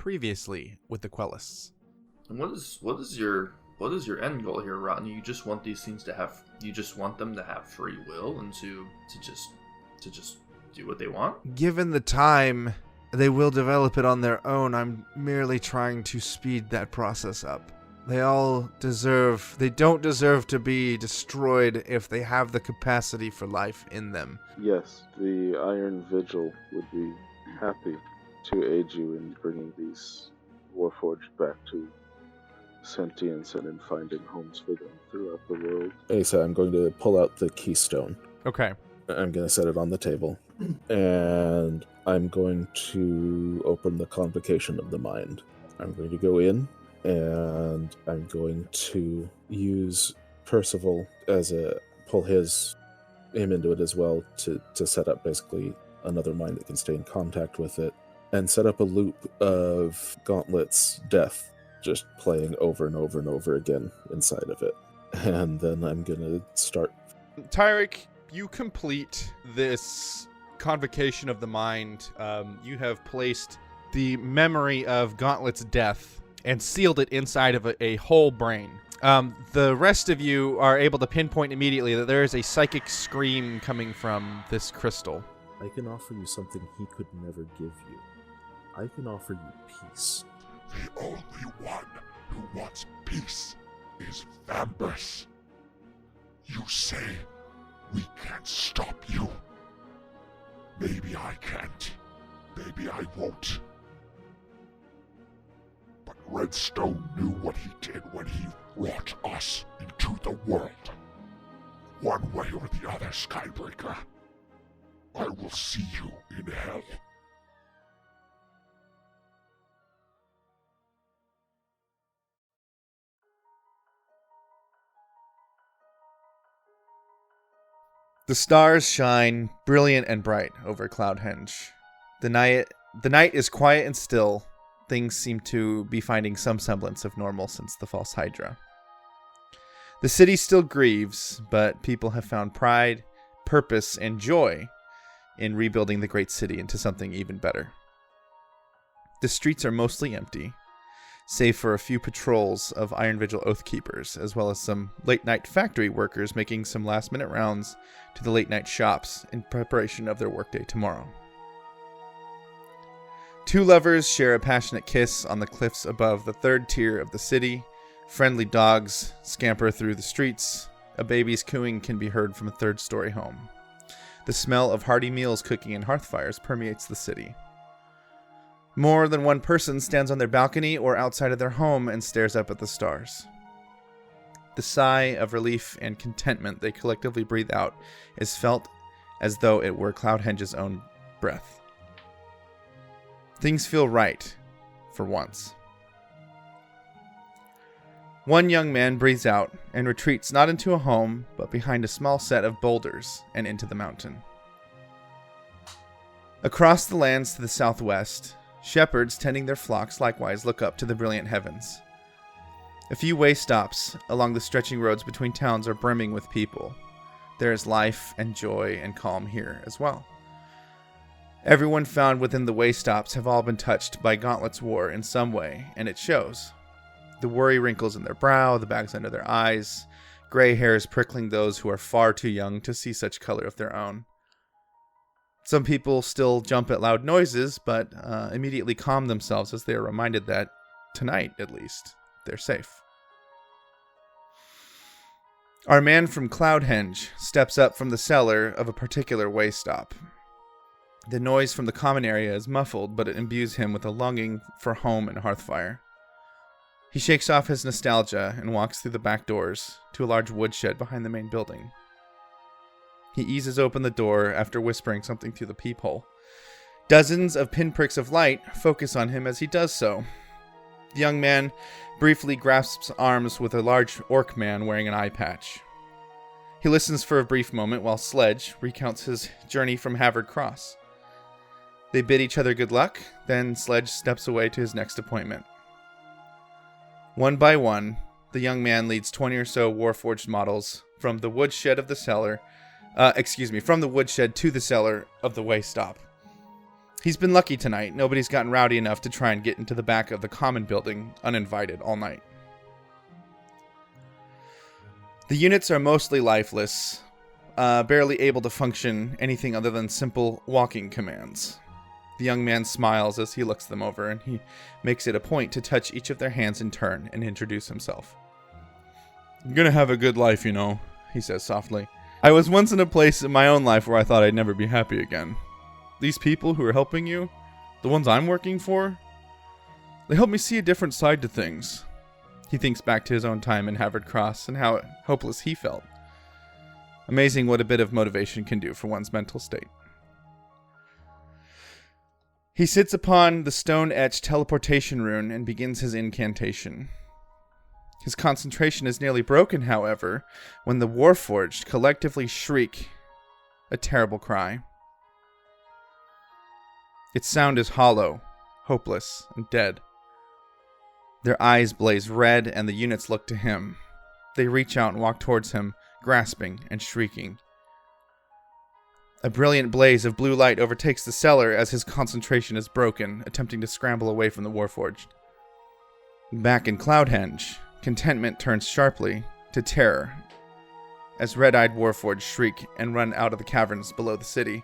previously with the Quellists. And what is your end goal here, Rodney? You just want these things you just want them to have free will and to just do what they want? Given the time, they will develop it on their own. I'm merely trying to speed that process up. They don't deserve to be destroyed if they have the capacity for life in them. Yes, the Iron Vigil would be happy to aid you in bringing these Warforged back to sentience and in finding homes for them throughout the world. Asa, I'm going to pull out the keystone. Okay. I'm going to set it on the table. And I'm going to open the Convocation of the Mind. I'm going to go in, and I'm going to use Percival pull him into it as well to set up basically another mind that can stay in contact with it, and set up a loop of Gauntlet's death just playing over and over and over again inside of it. And then I'm going to start. Tyrick, you complete this Convocation of the Mind. You have placed the memory of Gauntlet's death and sealed it inside of a whole brain. The rest of you are able to pinpoint immediately that there is a psychic scream coming from this crystal. I can offer you something he could never give you. I can offer you peace. The only one who wants peace is Vambrace. You say we can't stop you. Maybe I can't. Maybe I won't. But Redstone knew what he did when he brought us into the world. One way or the other, Skybreaker, I will see you in hell. The stars shine brilliant and bright over Cloudhenge. The night is quiet and still. Things seem to be finding some semblance of normal since the false Hydra. The city still grieves, but people have found pride, purpose, and joy in rebuilding the great city into something even better. The streets are mostly empty, save for a few patrols of Iron Vigil Oathkeepers, as well as some late-night factory workers making some last-minute rounds to the late-night shops in preparation of their workday tomorrow. Two lovers share a passionate kiss on the cliffs above the third tier of the city. Friendly dogs scamper through the streets. A baby's cooing can be heard from a third-story home. The smell of hearty meals cooking in hearth fires permeates the city. More than one person stands on their balcony or outside of their home and stares up at the stars. The sigh of relief and contentment they collectively breathe out is felt as though it were Cloudhenge's own breath. Things feel right, for once. One young man breathes out and retreats not into a home, but behind a small set of boulders and into the mountain. Across the lands to the southwest, shepherds tending their flocks likewise look up to the brilliant heavens. A few way stops along the stretching roads between towns are brimming with people. There is life and joy and calm here as well. Everyone found within the way stops have all been touched by Gauntlet's war in some way, and it shows. The worry wrinkles in their brow, the bags under their eyes, gray hairs prickling those who are far too young to see such color of their own. Some people still jump at loud noises, but immediately calm themselves as they are reminded that, tonight at least, they're safe. Our man from Cloudhenge steps up from the cellar of a particular way stop. The noise from the common area is muffled, but it imbues him with a longing for home and hearthfire. He shakes off his nostalgia and walks through the back doors to a large woodshed behind the main building. He eases open the door after whispering something through the peephole. Dozens of pinpricks of light focus on him as he does so. The young man briefly grasps arms with a large orc man wearing an eye patch. He listens for a brief moment while Sledge recounts his journey from Havard Cross. They bid each other good luck, then Sledge steps away to his next appointment. One by one, the young man leads 20 or so Warforged models from the woodshed of the cellar from the woodshed to the cellar of the way stop. He's been lucky tonight. Nobody's gotten rowdy enough to try and get into the back of the common building uninvited all night. The units are mostly lifeless, barely able to function anything other than simple walking commands. The young man smiles as he looks them over, and he makes it a point to touch each of their hands in turn and introduce himself. "I'm gonna have a good life, you know," he says softly. "I was once in a place in my own life where I thought I'd never be happy again. These people who are helping you, the ones I'm working for, they help me see a different side to things." He thinks back to his own time in Havard Cross and how hopeless he felt. Amazing what a bit of motivation can do for one's mental state. He sits upon the stone-etched teleportation rune and begins his incantation. His concentration is nearly broken, however, when the Warforged collectively shriek a terrible cry. Its sound is hollow, hopeless, and dead. Their eyes blaze red, and the units look to him. They reach out and walk towards him, grasping and shrieking. A brilliant blaze of blue light overtakes the cellar as his concentration is broken, attempting to scramble away from the Warforged. Back in Cloudhenge, contentment turns sharply to terror as red-eyed Warforged shriek and run out of the caverns below the city.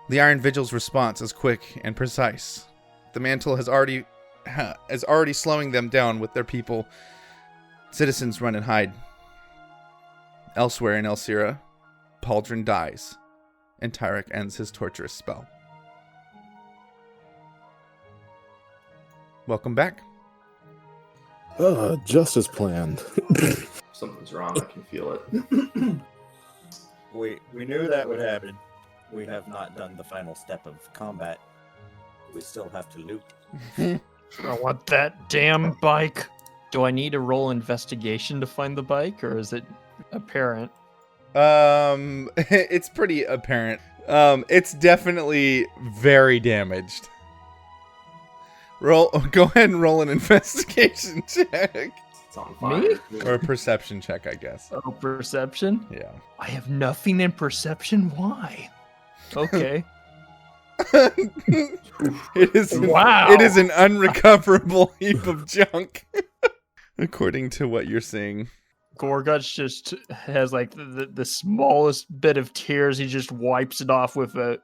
The Iron Vigil's response is quick and precise. The mantle is already slowing them down with their people. Citizens run and hide. Elsewhere in Elsira, Pauldron dies, and Tyrek ends his torturous spell. Welcome back. Just as planned. Something's wrong. I can feel it. We knew that would happen. We have not done the final step of combat. We still have to loot. I want that damn bike. Do I need to roll investigation to find the bike, or is it apparent? It's pretty apparent. It's definitely very damaged. Go ahead and roll an investigation check. It's on fire. Me? Or a perception check, I guess. Oh, perception? Yeah. I have nothing in perception? Why? Okay. It is Wow. It is an unrecoverable heap of junk, according to what you're seeing. Gorguts just has like the smallest bit of tears. He just wipes it off with a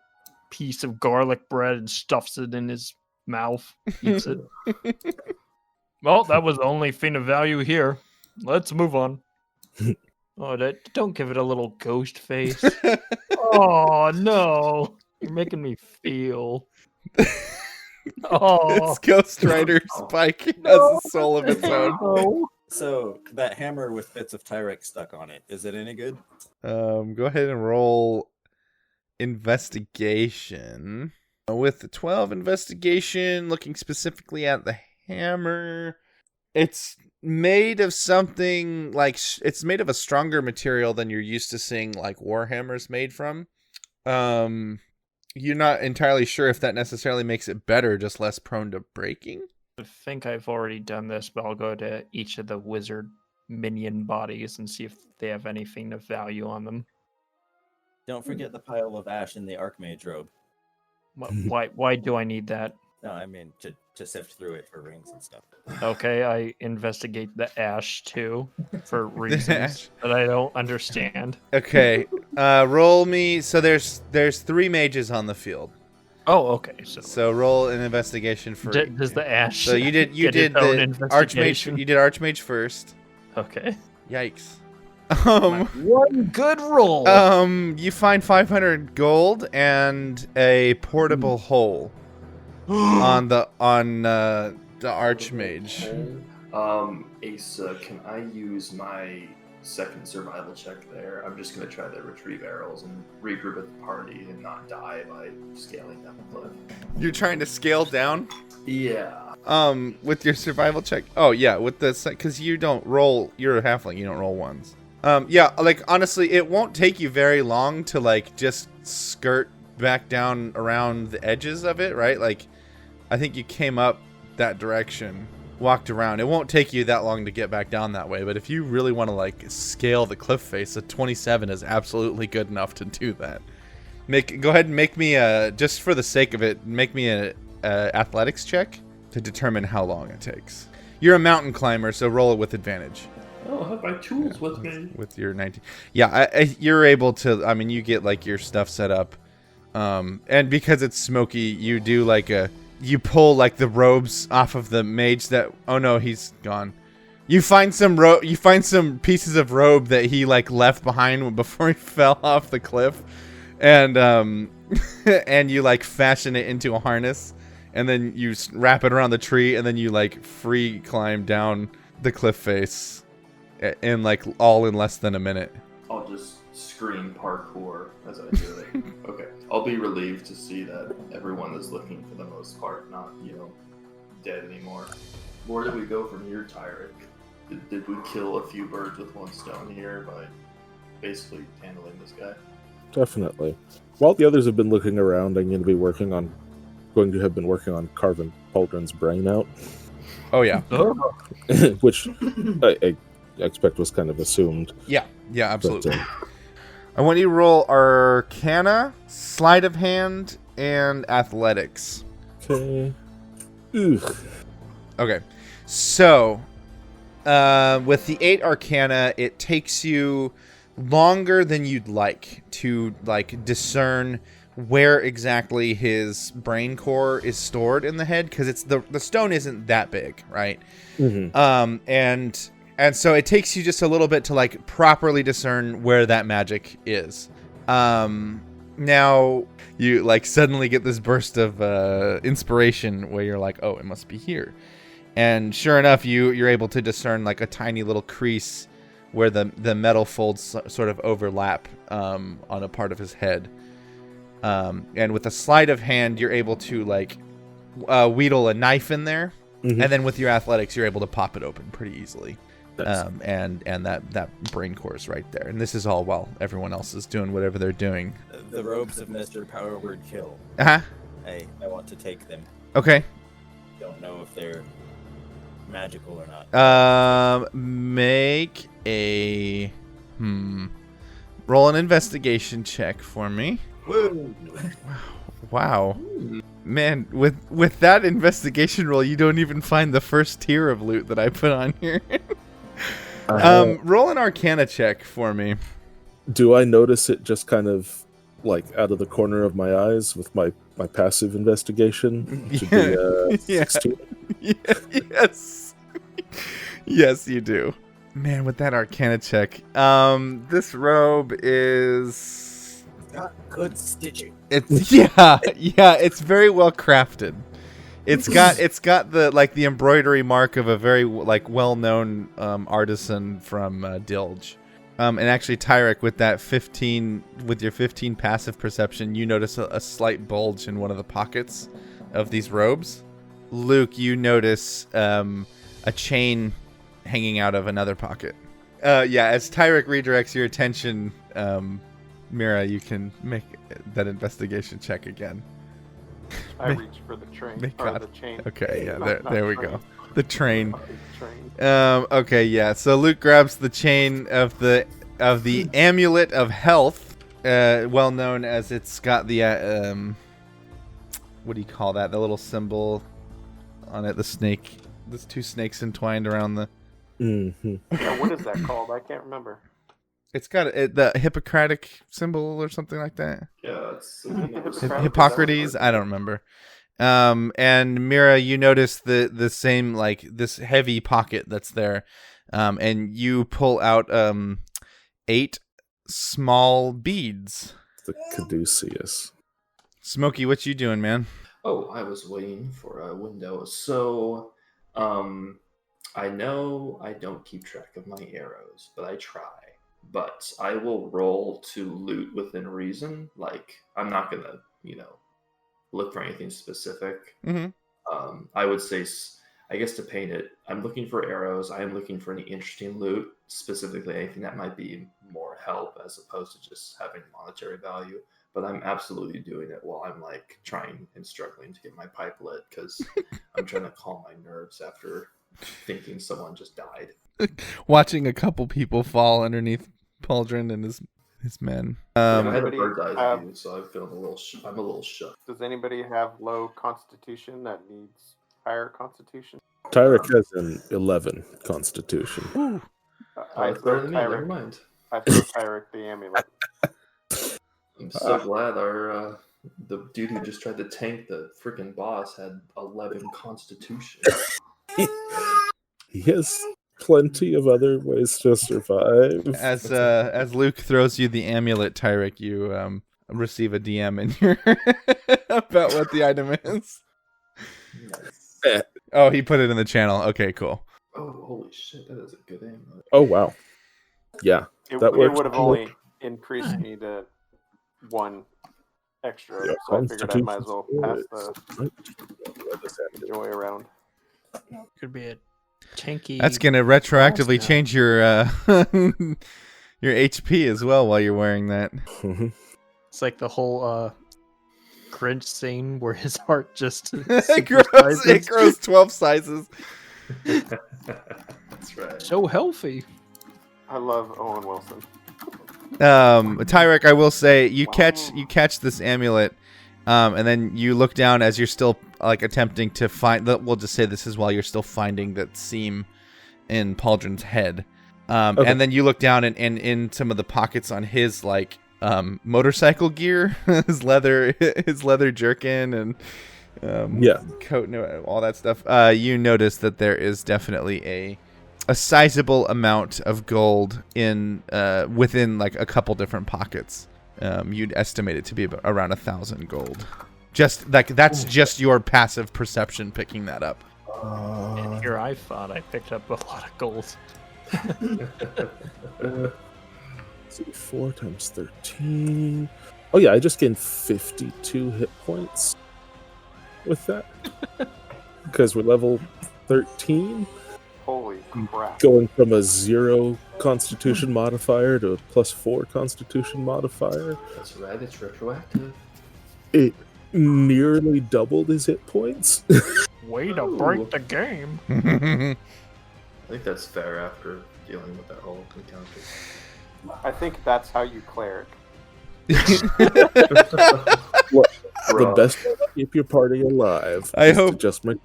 piece of garlic bread and stuffs it in his mouth. Eats it. Well, that was the only thing of value here. Let's move on. Oh, don't give it a little ghost face. Oh, no. You're making me feel. Oh. This Ghost Rider spike has a soul of its own. No. So, that hammer with bits of Tyrek stuck on it, is it any good? Go ahead and roll investigation. With the 12 investigation, looking specifically at the hammer, it's made of something like it's made of a stronger material than you're used to seeing like warhammers made from. You're not entirely sure if that necessarily makes it better, just less prone to breaking. I think I've already done this, but I'll go to each of the wizard minion bodies and see if they have anything of value on them. Don't forget the pile of ash in the Archmage robe. Why do I need that? No, I mean to sift through it for rings and stuff. Okay, I investigate the ash too for reasons that I don't understand. Okay, roll me. So there's 3 mages on the field. Oh, okay. So roll an investigation for. Does the ash? So you did get the its own archmage. You did archmage first. Okay. Yikes. One good roll. You find 500 gold and a portable hole on the archmage. Asa, can I use my second survival check there? I'm just gonna try to retrieve arrows and regroup with the party and not die by scaling down the cliff. You're trying to scale down? Yeah. With your survival check? Oh yeah, with the because you don't roll. You're a halfling. You don't roll ones. Yeah, like honestly, it won't take you very long to like just skirt back down around the edges of it, right? Like, I think you came up that direction, walked around. It won't take you that long to get back down that way, but if you really want to like scale the cliff face, a 27 is absolutely good enough to do that. Go ahead and make me just for the sake of it, make me a athletics check to determine how long it takes. You're a mountain climber, so roll it with advantage. Oh, I have my tools with me. With your 19. Yeah, you're able to, I mean, you get like your stuff set up. And because it's smoky, you do like you pull like the robes off of the mage that, oh no, he's gone. You find some pieces of robe that he like left behind before he fell off the cliff. And and you like fashion it into a harness, and then you wrap it around the tree, and then you like free climb down the cliff face in like all in less than a minute. I'll just scream parkour as I do it. Okay. I'll be relieved to see that everyone is looking for the most part, not, dead anymore. Where did we go from here, Tyrek? Did we kill a few birds with one stone here by basically handling this guy? Definitely. While the others have been looking around, I'm going to have been working on carving Pauldron's brain out. Oh yeah. Which I expect was kind of assumed. Yeah, absolutely. But, I want you to roll Arcana, Sleight of Hand, and Athletics. okay. Ooh. Okay, so with the 8 Arcana, it takes you longer than you'd like to discern where exactly his brain core is stored in the head, because it's the stone isn't that big, right? Mm-hmm. And so it takes you just a little bit to like properly discern where that magic is. Now you like suddenly get this burst of inspiration where you're like, oh, it must be here. And sure enough, you're able to discern like a tiny little crease where the metal folds sort of overlap on a part of his head. And with a sleight of hand, you're able to like wheedle a knife in there. Mm-hmm. And then with your athletics, you're able to pop it open pretty easily. And that brain core is right there. And this is all while everyone else is doing whatever they're doing. The robes of Mr. Power Word Kill. Uh-huh. I want to take them. Okay. Don't know if they're magical or not. Make a roll an investigation check for me. Woo! Wow. Man, with that investigation roll, you don't even find the first tier of loot that I put on here. Roll an Arcana check for me. Do I notice it just kind of like out of the corner of my eyes with my passive investigation? To be, 16? Yes. Yes, you do. Man, with that Arcana check, this robe is got good stitching. It's it's very well crafted. It's got the embroidery mark of a very like well-known artisan from Dilge. And actually, Tyrek, with your 15 passive perception, you notice a slight bulge in one of the pockets of these robes. Luke, you notice a chain hanging out of another pocket. As Tyrek redirects your attention, Mira, you can make that investigation check again. I reach for the train. The chain. Okay, yeah, not there we train. go. The train. Train. Okay, yeah. So Luke grabs the chain of the amulet of health, well known as it's got the what do you call that? The little symbol on it. The snake. There's 2 snakes entwined around the. Mm-hmm. Yeah, what is that called? I can't remember. It's got the Hippocratic symbol or something like that. Yeah, it's Hippocrates. I don't remember. And Mira, you notice the same like this heavy pocket that's there, and you pull out 8 small beads. The caduceus. Smokey, what you doing, man? Oh, I was waiting for a window. So, I know I don't keep track of my arrows, but I try. But I will roll to loot within reason. Like, I'm not gonna, look for anything specific. Mm-hmm. I would say, I guess to paint it, I'm looking for arrows. I am looking for any interesting loot, specifically anything that might be more help as opposed to just having monetary value. But I'm absolutely doing it while I'm like trying and struggling to get my pipe lit because I'm trying to calm my nerves after thinking someone just died. Watching a couple people fall underneath Pauldron and his men. I had a Anybody bird's eye have- view, so I'm feeling I'm a little shook. Does anybody have low constitution that needs higher constitution? Tyrek has an 11 constitution. I It's throw better than me. Never Tyrek. mind. I throw Tyrek the amulet. I'm so glad our the dude who just tried to tank the freaking boss had 11 constitution. He has plenty of other ways to survive. As Luke throws you the amulet, Tyrek, you receive a DM in your about what the item is. Nice. Oh, he put it in the channel. Okay, cool. Oh, holy shit, that is a good amulet. Oh, wow. Yeah. It That works. would have only increased me to 1 extra, Yeah, so I figured I might as well pass the Constitution. joy around. Could be a tanky. That's gonna retroactively change your your HP as well while you're wearing that. It's like the whole Grinch scene where his heart just It grows 12 sizes. That's right. so healthy. I love Owen Wilson. Tyrek, I will say you Wow. catch this amulet, and then you look down as you're still like attempting to find. We'll just say this is while you're still finding that seam in Pauldron's head, Okay. and then you look down and in some of the pockets on his like motorcycle gear, his leather jerkin and coat and all that stuff. You notice that there is definitely a sizable amount of gold in within like a couple different pockets. You'd estimate it to be about around 1,000 gold. Just like that's just your passive perception picking that up. And here I thought I picked up a lot of gold. See, 4 times 13. Oh yeah, I just gained 52 hit points with that because we're level 13. Holy crap. Going from a 0 constitution modifier to a +4 constitution modifier. That's right, it's retroactive. It nearly doubled his hit points. Way to Ooh. break the game. I think that's fair after dealing with that whole encounter. I think that's how you cleric. The best way to keep your party alive I is to hope- just make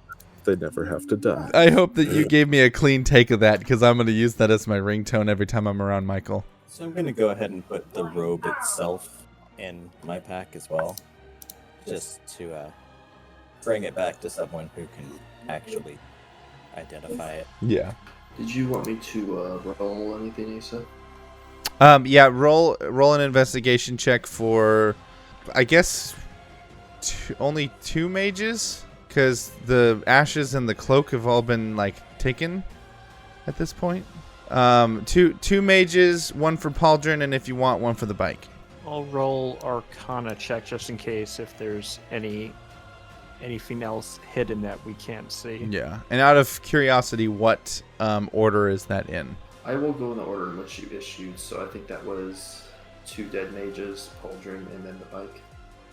they never have to die. I hope that you gave me a clean take of that because I'm going to use that as my ringtone every time I'm around Michael. So I'm going to go ahead and put the robe itself in my pack as well, just to bring it back to someone who can actually identify it. Yeah. Did you want me to roll anything, Asa? Yeah. Roll an investigation check for, I guess, only 2 mages. Because the ashes and the cloak have all been like taken at this point. Two mages, 1 for Pauldron, and if you want, 1 for the bike. I'll roll Arcana check just in case if there's anything else hidden that we can't see. Yeah. And out of curiosity, what order is that in? I will go in the order in which you issued, so I think that was 2 dead mages, Pauldron, and then the bike.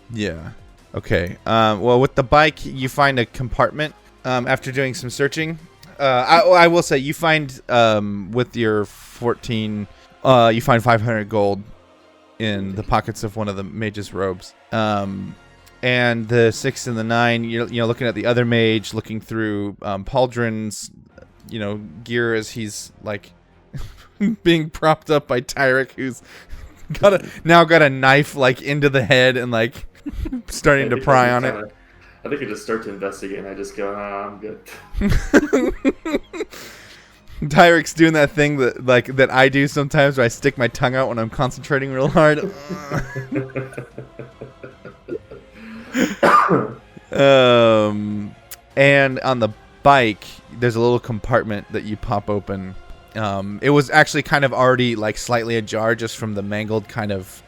Yeah. Okay. Well, with the bike, you find a compartment. After doing some searching, I will say you find with your 14, you find 500 gold in the pockets of one of the mage's robes. And the 6 and the 9, you're looking at the other mage, looking through Pauldron's, gear as he's like being propped up by Tyrek, who's now got a knife like into the head and like starting to pry on it. I think I just start to investigate and I just go, I'm good. Tyrek's doing that thing that I do sometimes where I stick my tongue out when I'm concentrating real hard. And on the bike, there's a little compartment that you pop open. It was actually kind of already like slightly ajar just from the mangled kind of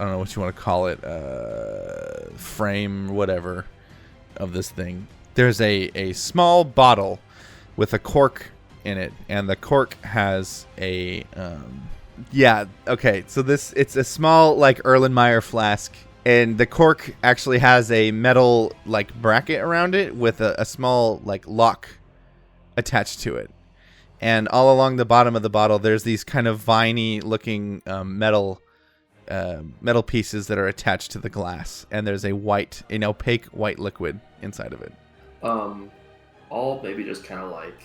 I don't know what you want to call it, frame, whatever, of this thing. There's a small bottle with a cork in it, and the cork has a, so it's a small, like, Erlenmeyer flask, and the cork actually has a metal, like, bracket around it with a small, like, lock attached to it. And all along the bottom of the bottle, there's these kind of viney looking metal pieces that are attached to the glass, and there's an opaque white liquid inside of it. I'll maybe just kind of like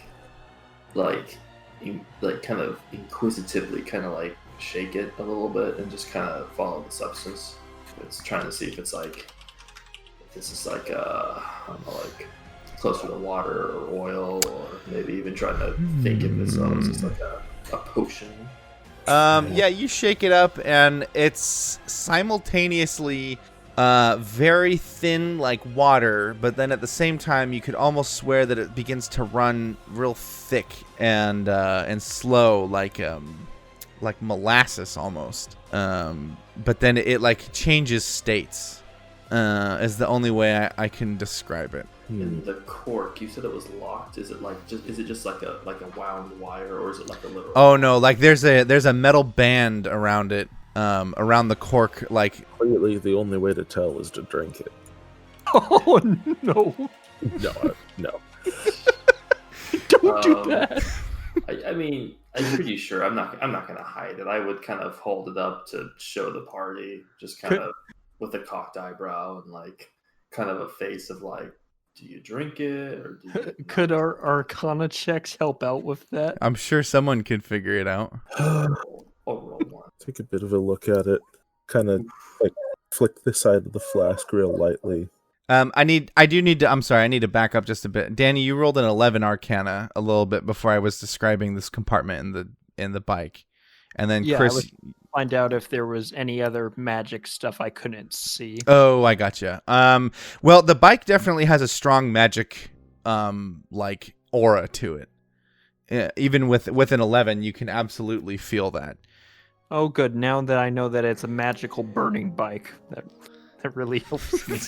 kind of inquisitively kind of like shake it a little bit and just kind of follow the substance. It's trying to see if it's like, if this is like I don't know, like closer to water or oil, or maybe even trying to think if it's just like a potion. Yeah, you shake it up, and it's simultaneously very thin like water, but then at the same time you could almost swear that it begins to run real thick and slow, like molasses almost. But then it like changes states. Is the only way I can describe it. And the cork, you said it was locked. Is it just like a wound wire, or is it like a literal? Oh no, like there's a metal band around it, around the cork. Like Clearly, the only way to tell is to drink it. Oh no! No. Don't do that. I mean, I'm pretty sure. I'm not gonna hide it. I would kind of hold it up to show the party, just kind of with a cocked eyebrow and like kind of a face of like, do you drink it, or do you Could our Arcana checks help out with that? I'm sure someone could figure it out. I'll roll one. Take a bit of a look at it. Kind of like flick the side of the flask real lightly. I need to back up just a bit. Danny, you rolled an 11 Arcana a little bit before I was describing this compartment in the bike. And then Yeah, Chris, I would find out if there was any other magic stuff I couldn't see. oh, I gotcha. Well, the bike definitely has a strong magic like aura to it. Even with an 11, you can absolutely feel that. Oh, good. Now that I know that it's a magical burning bike, that really helps me.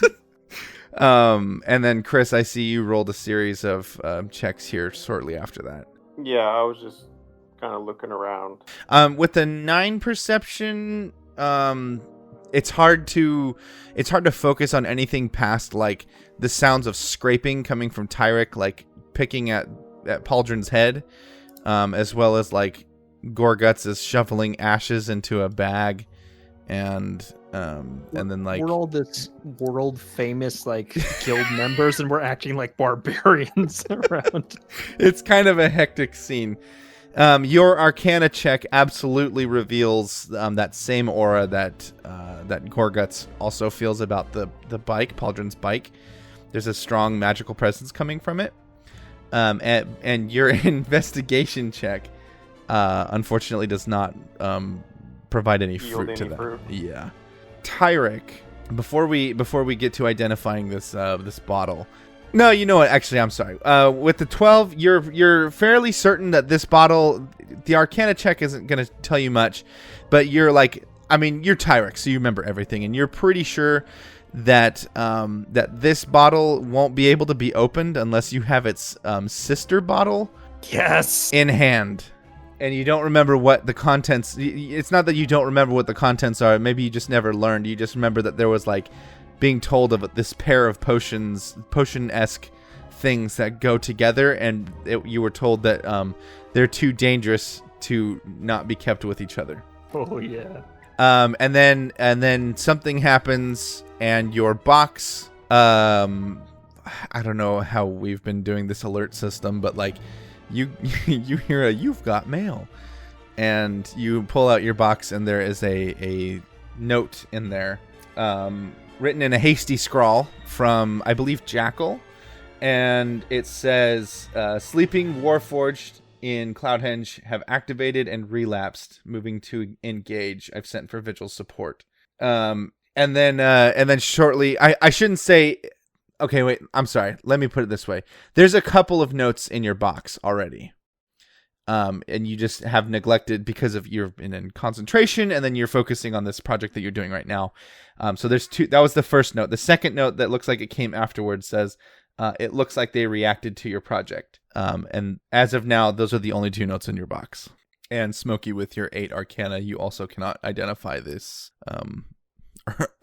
And then Chris, I see you rolled a series of checks here shortly after that. Yeah, I was just kind of looking around. With the 9 perception, it's hard to focus on anything past like the sounds of scraping coming from Tyrek, like picking at Pauldron's head, as well as like Gorguts is shoveling ashes into a bag, and then like we're all this world famous like guild members, and we're acting like barbarians around. It's kind of a hectic scene. Your Arcana check absolutely reveals that same aura that Gorguts also feels about the bike, Pauldron's bike. There's a strong magical presence coming from it. And your investigation check unfortunately does not provide any Yield fruit to any that. fruit. Yeah. Tyrek, before we get to identifying this bottle. No, you know what? Actually, I'm sorry. With the 12, you're fairly certain that this bottle, the Arcana check isn't going to tell you much, but you're like, I mean, you're Tyrek, so you remember everything, and you're pretty sure that that this bottle won't be able to be opened unless you have its sister bottle Yes. in hand. And you don't remember what the contents. It's not that you don't remember what the contents are. Maybe you just never learned. You just remember that there was like being told of this pair of potion-esque things that go together, and you were told that they're too dangerous to not be kept with each other. Oh yeah. And then something happens, and your box. I don't know how we've been doing this alert system, but like. You hear "You've got mail," and you pull out your box, and there is a note in there, written in a hasty scrawl from, I believe, Jackal, and it says, "Sleeping Warforged in Cloudhenge have activated and relapsed. Moving to engage. I've sent for vigil support." And then shortly, I shouldn't say. Okay, wait, I'm sorry. Let me put it this way. There's a couple of notes in your box already. And you just have neglected because of you're in concentration, and then you're focusing on this project that you're doing right now. So there's two. That was the first note. The second note that looks like it came afterwards says, it looks like they reacted to your project. And as of now, those are the only two notes in your box. And Smokey, with your 8 Arcana, you also cannot identify this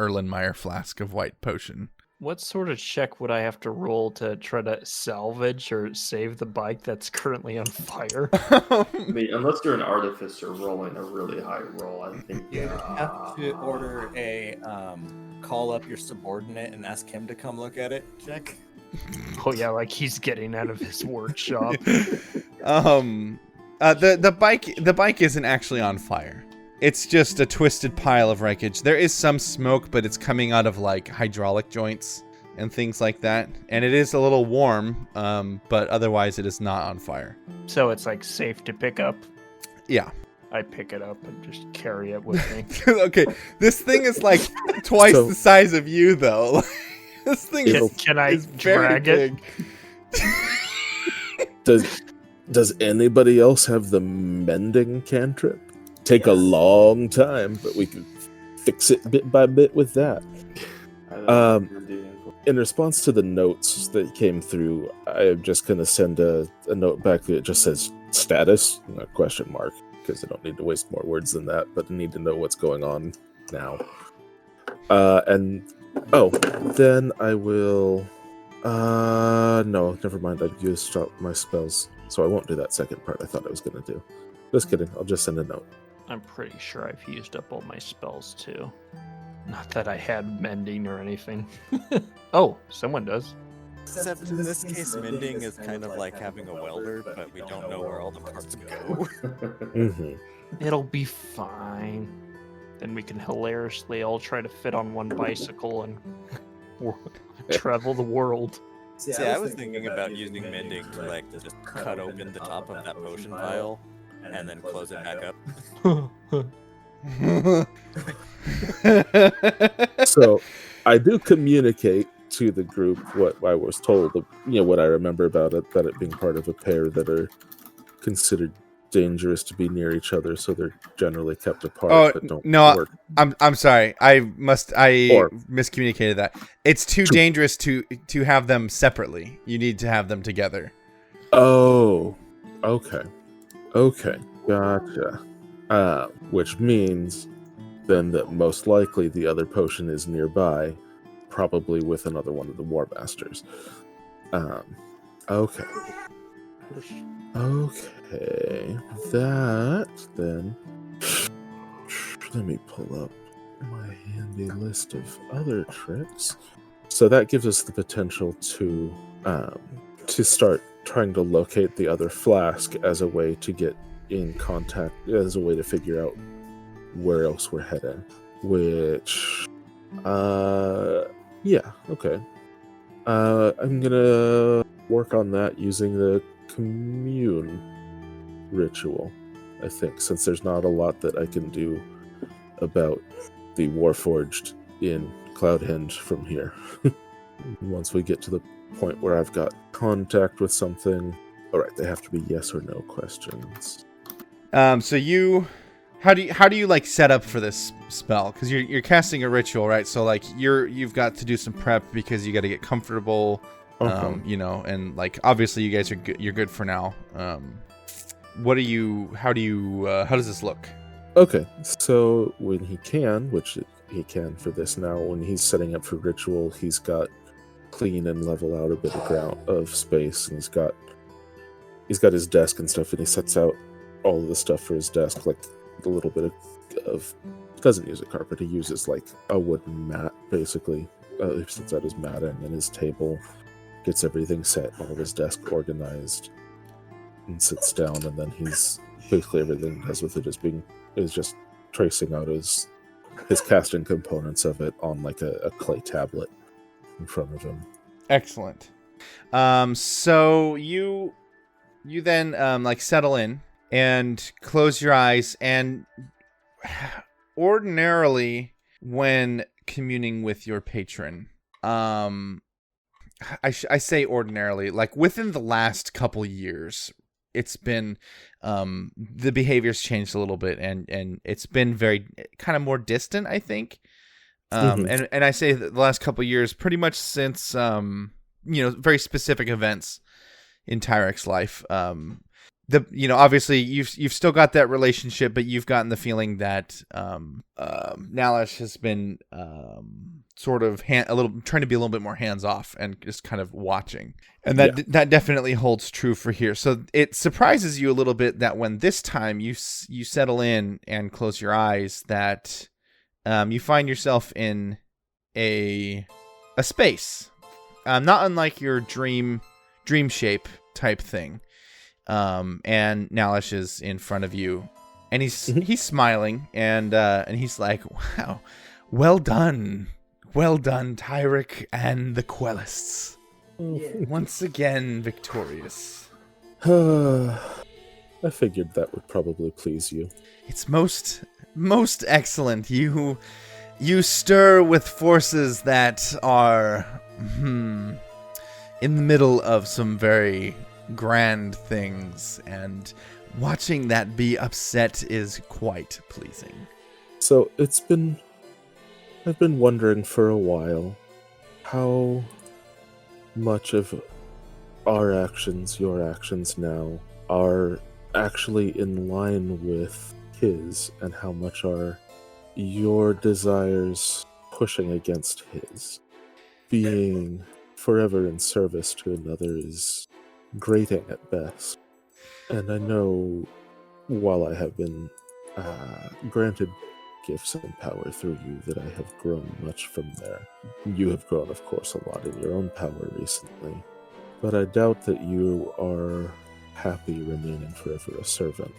Erlenmeyer flask of white potion. What sort of check would I have to roll to try to salvage or save the bike that's currently on fire? I mean, unless you're an artificer rolling a really high roll, I think You have to order a call up your subordinate and ask him to come look at it check. Oh yeah, like he's getting out of his workshop. The bike isn't actually on fire. It's just a twisted pile of wreckage. There is some smoke, but it's coming out of like hydraulic joints and things like that. And it is a little warm, but otherwise it is not on fire. So it's like safe to pick up. Yeah. I pick it up and just carry it with me. Okay, this thing is like twice So- the size of you, though. This thing Can I is very drag it? big. Does anybody else have the mending cantrip? Take a long time, but we could fix it bit by bit with that. I don't know what you're doing. In response to the notes that came through, I'm just going to send a note back that just says status, question mark, because I don't need to waste more words than that, but I need to know what's going on now. Then I will... no, never mind. I've used up my spells, so I won't do that second part I thought I was going to do. Just kidding. I'll just send a note. I'm pretty sure I've used up all my spells too. Not that I had mending or anything. Oh, someone does. Except in this case, mending is kind of like having a welder, but we don't know where all the parts go. Mm-hmm. It'll be fine. Then we can hilariously all try to fit on one bicycle and travel the world. See, I was thinking about using mending to like just cut open the top of that potion vial and then close it back up. So I do communicate to the group what I was told, what I remember about it, that it being part of a pair that are considered dangerous to be near each other, so they're generally kept apart but don't work. I'm sorry. I miscommunicated that. It's too dangerous to have them separately. You need to have them together. Oh, okay, gotcha. Which means then that most likely the other potion is nearby, probably with another one of the Warmasters. Okay. That then. Let me pull up my handy list of other tricks. So that gives us the potential to start trying to locate the other flask as a way to get in contact, as a way to figure out where else we're heading. Which, yeah, okay. I'm gonna work on that using the commune ritual, I think, since there's not a lot that I can do about the Warforged in Cloudhenge from here. Once we get to the point where I've got contact with something, alright, they have to be yes or no questions. So you, how do you like set up for this spell? Because you're casting a ritual, right? So like you've got to do some prep because you got to get comfortable, and like obviously you guys are good. You're good for now. How does this look? Okay, so when he can, which he can for this now, when he's setting up for ritual, he's got clean and level out a bit of space, and he's got his desk and stuff, and he sets out all of the stuff for his desk, like a little bit of doesn't use a carpet, he uses like a wooden mat, basically. He sets out his matting and his table, gets everything set, all of his desk organized, and sits down, and then he's basically everything he does with it is just tracing out his casting components of it on like a clay tablet in front of him. Excellent. So you then like settle in and close your eyes, and ordinarily when communing with your patron, I say ordinarily, like within the last couple years, it's been the behavior's changed a little bit, and it's been very kind of more distant, I think. And I say the last couple years, pretty much since very specific events in Tyrek's life. obviously you've still got that relationship, but you've gotten the feeling that Nalish has been sort of trying to be a little bit more hands off and just kind of watching, and that definitely holds true for here. So it surprises you a little bit that when this time you settle in and close your eyes, that you find yourself in a space, not unlike your dream shape type thing. And Nalish is in front of you, and he's smiling, and he's like, "Wow, well done, Tyrek and the Quellists, once again victorious." I figured that would probably please you. It's most excellent. You stir with forces that are in the middle of some very grand things, and watching that be upset is quite pleasing. So I've been wondering for a while how much of our actions, your actions now, are actually in line with his, and how much are your desires pushing against his. Being forever in service to another is grating at best. And I know, while I have been granted gifts and power through you, that I have grown much from there. You have grown, of course, a lot in your own power recently, but I doubt that you are happy remaining forever a servant.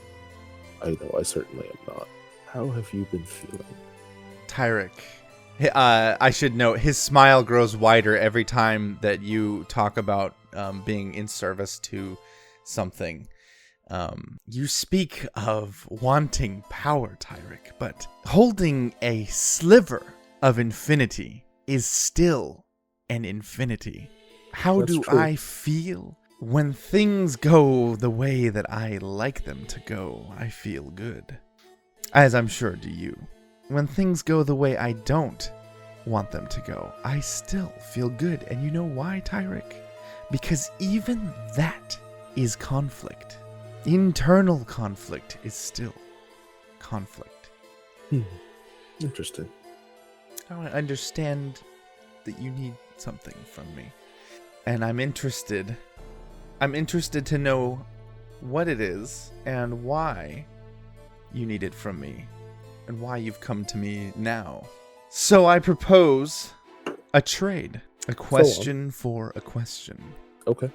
I know I certainly am not. How have you been feeling? Tyrek, I should note, his smile grows wider every time that you talk about being in service to something. You speak of wanting power, Tyrek, but holding a sliver of infinity is still an infinity. How That's do true. I feel? When things go the way that I like them to go, I feel good. As I'm sure do you. When things go the way I don't want them to go, I still feel good. And you know why, Tyrek? Because even that is conflict. Internal conflict is still conflict. Interesting. I understand that you need something from me. And I'm interested to know what it is and why you need it from me and why you've come to me now. So I propose a trade. A question for a question. Okay.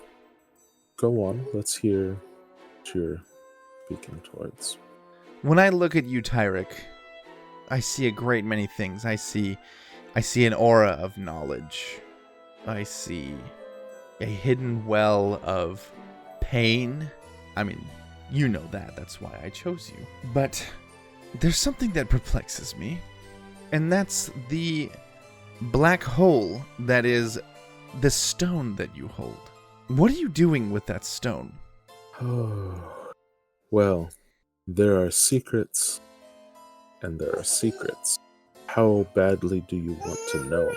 Go on. Let's hear what you're speaking towards. When I look at you, Tyrek, I see a great many things. I see an aura of knowledge. I see a hidden well of pain. I mean, you know that. That's why I chose you. But there's something that perplexes me, and that's the black hole that is the stone that you hold. What are you doing with that stone? Well, there are secrets, and there are secrets. How badly do you want to know?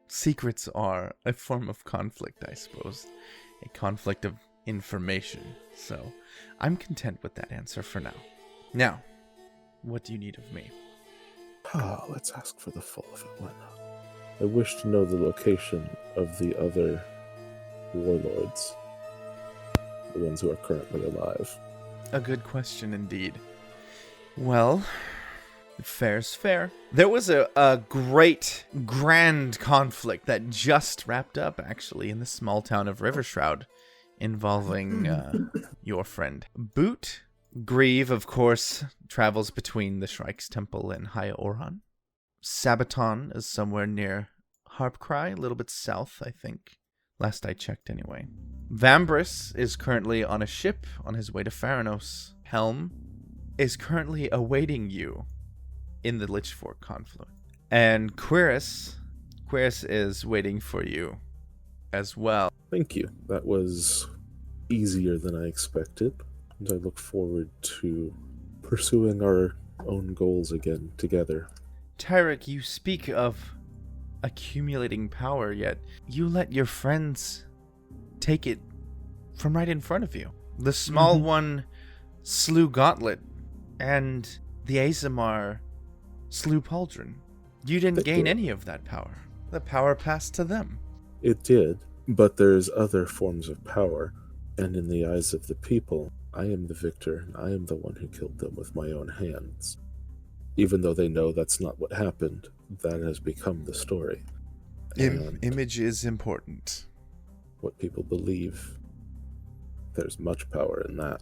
Secrets are a form of conflict, I suppose. A conflict of information. So, I'm content with that answer for now. Now, what do you need of me? Let's ask for the full of it. Why not? I wish to know the location of the other warlords. The ones who are currently alive. A good question indeed. Well, fair's fair. There was a great, grand conflict that just wrapped up, actually, in the small town of Rivershroud, involving your friend Boot. Grieve, of course, travels between the Shrike's Temple and High Oran. Sabaton is somewhere near Harpcry, a little bit south, I think. Last I checked, anyway. Vambrace is currently on a ship on his way to Pharanos. Helm is currently awaiting you in the Lichfork confluence. And Quellists is waiting for you as well. Thank you. That was easier than I expected, and I look forward to pursuing our own goals again together. Tyrek, you speak of accumulating power, yet you let your friends take it from right in front of you. The small one slew Gauntlet, and the Edgemire slew Pauldron. You didn't gain any of that power. The power passed to them. It did, but there's other forms of power, and in the eyes of the people, I am the victor, and I am the one who killed them with my own hands. Even though they know that's not what happened, that has become the story. Image is important. What people believe, there's much power in that.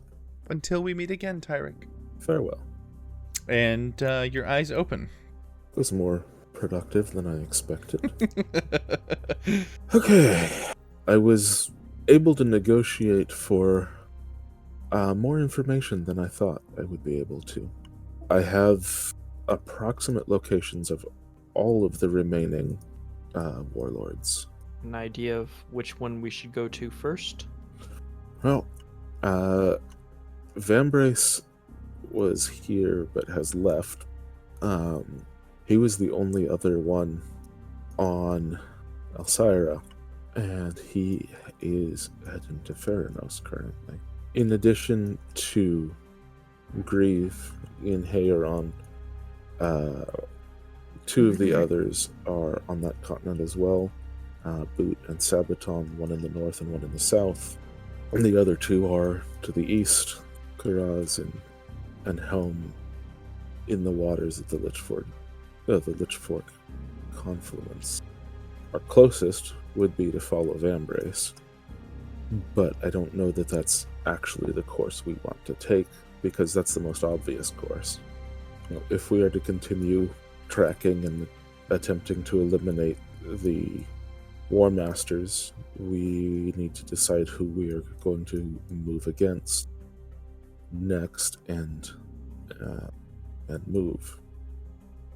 Until we meet again, Tyrick. Farewell. And your eyes open. It was more productive than I expected. Okay. I was able to negotiate for more information than I thought I would be able to. I have approximate locations of all of the remaining warlords. An idea of which one we should go to first? Well, Vambrace was here but has left. He was the only other one on Alcyra, and he is heading to Theranos currently. In addition to Grieve and Haeron, two of the others are on that continent as well. Boot and Sabaton, one in the north and one in the south. And the other two are to the east, Kuraz and Helm, in the waters of the Lich Fork confluence. Our closest would be to follow Vambrace, but I don't know that that's actually the course we want to take, because that's the most obvious course. You know, if we are to continue tracking and attempting to eliminate the Warmasters, we need to decide who we are going to move against next and move.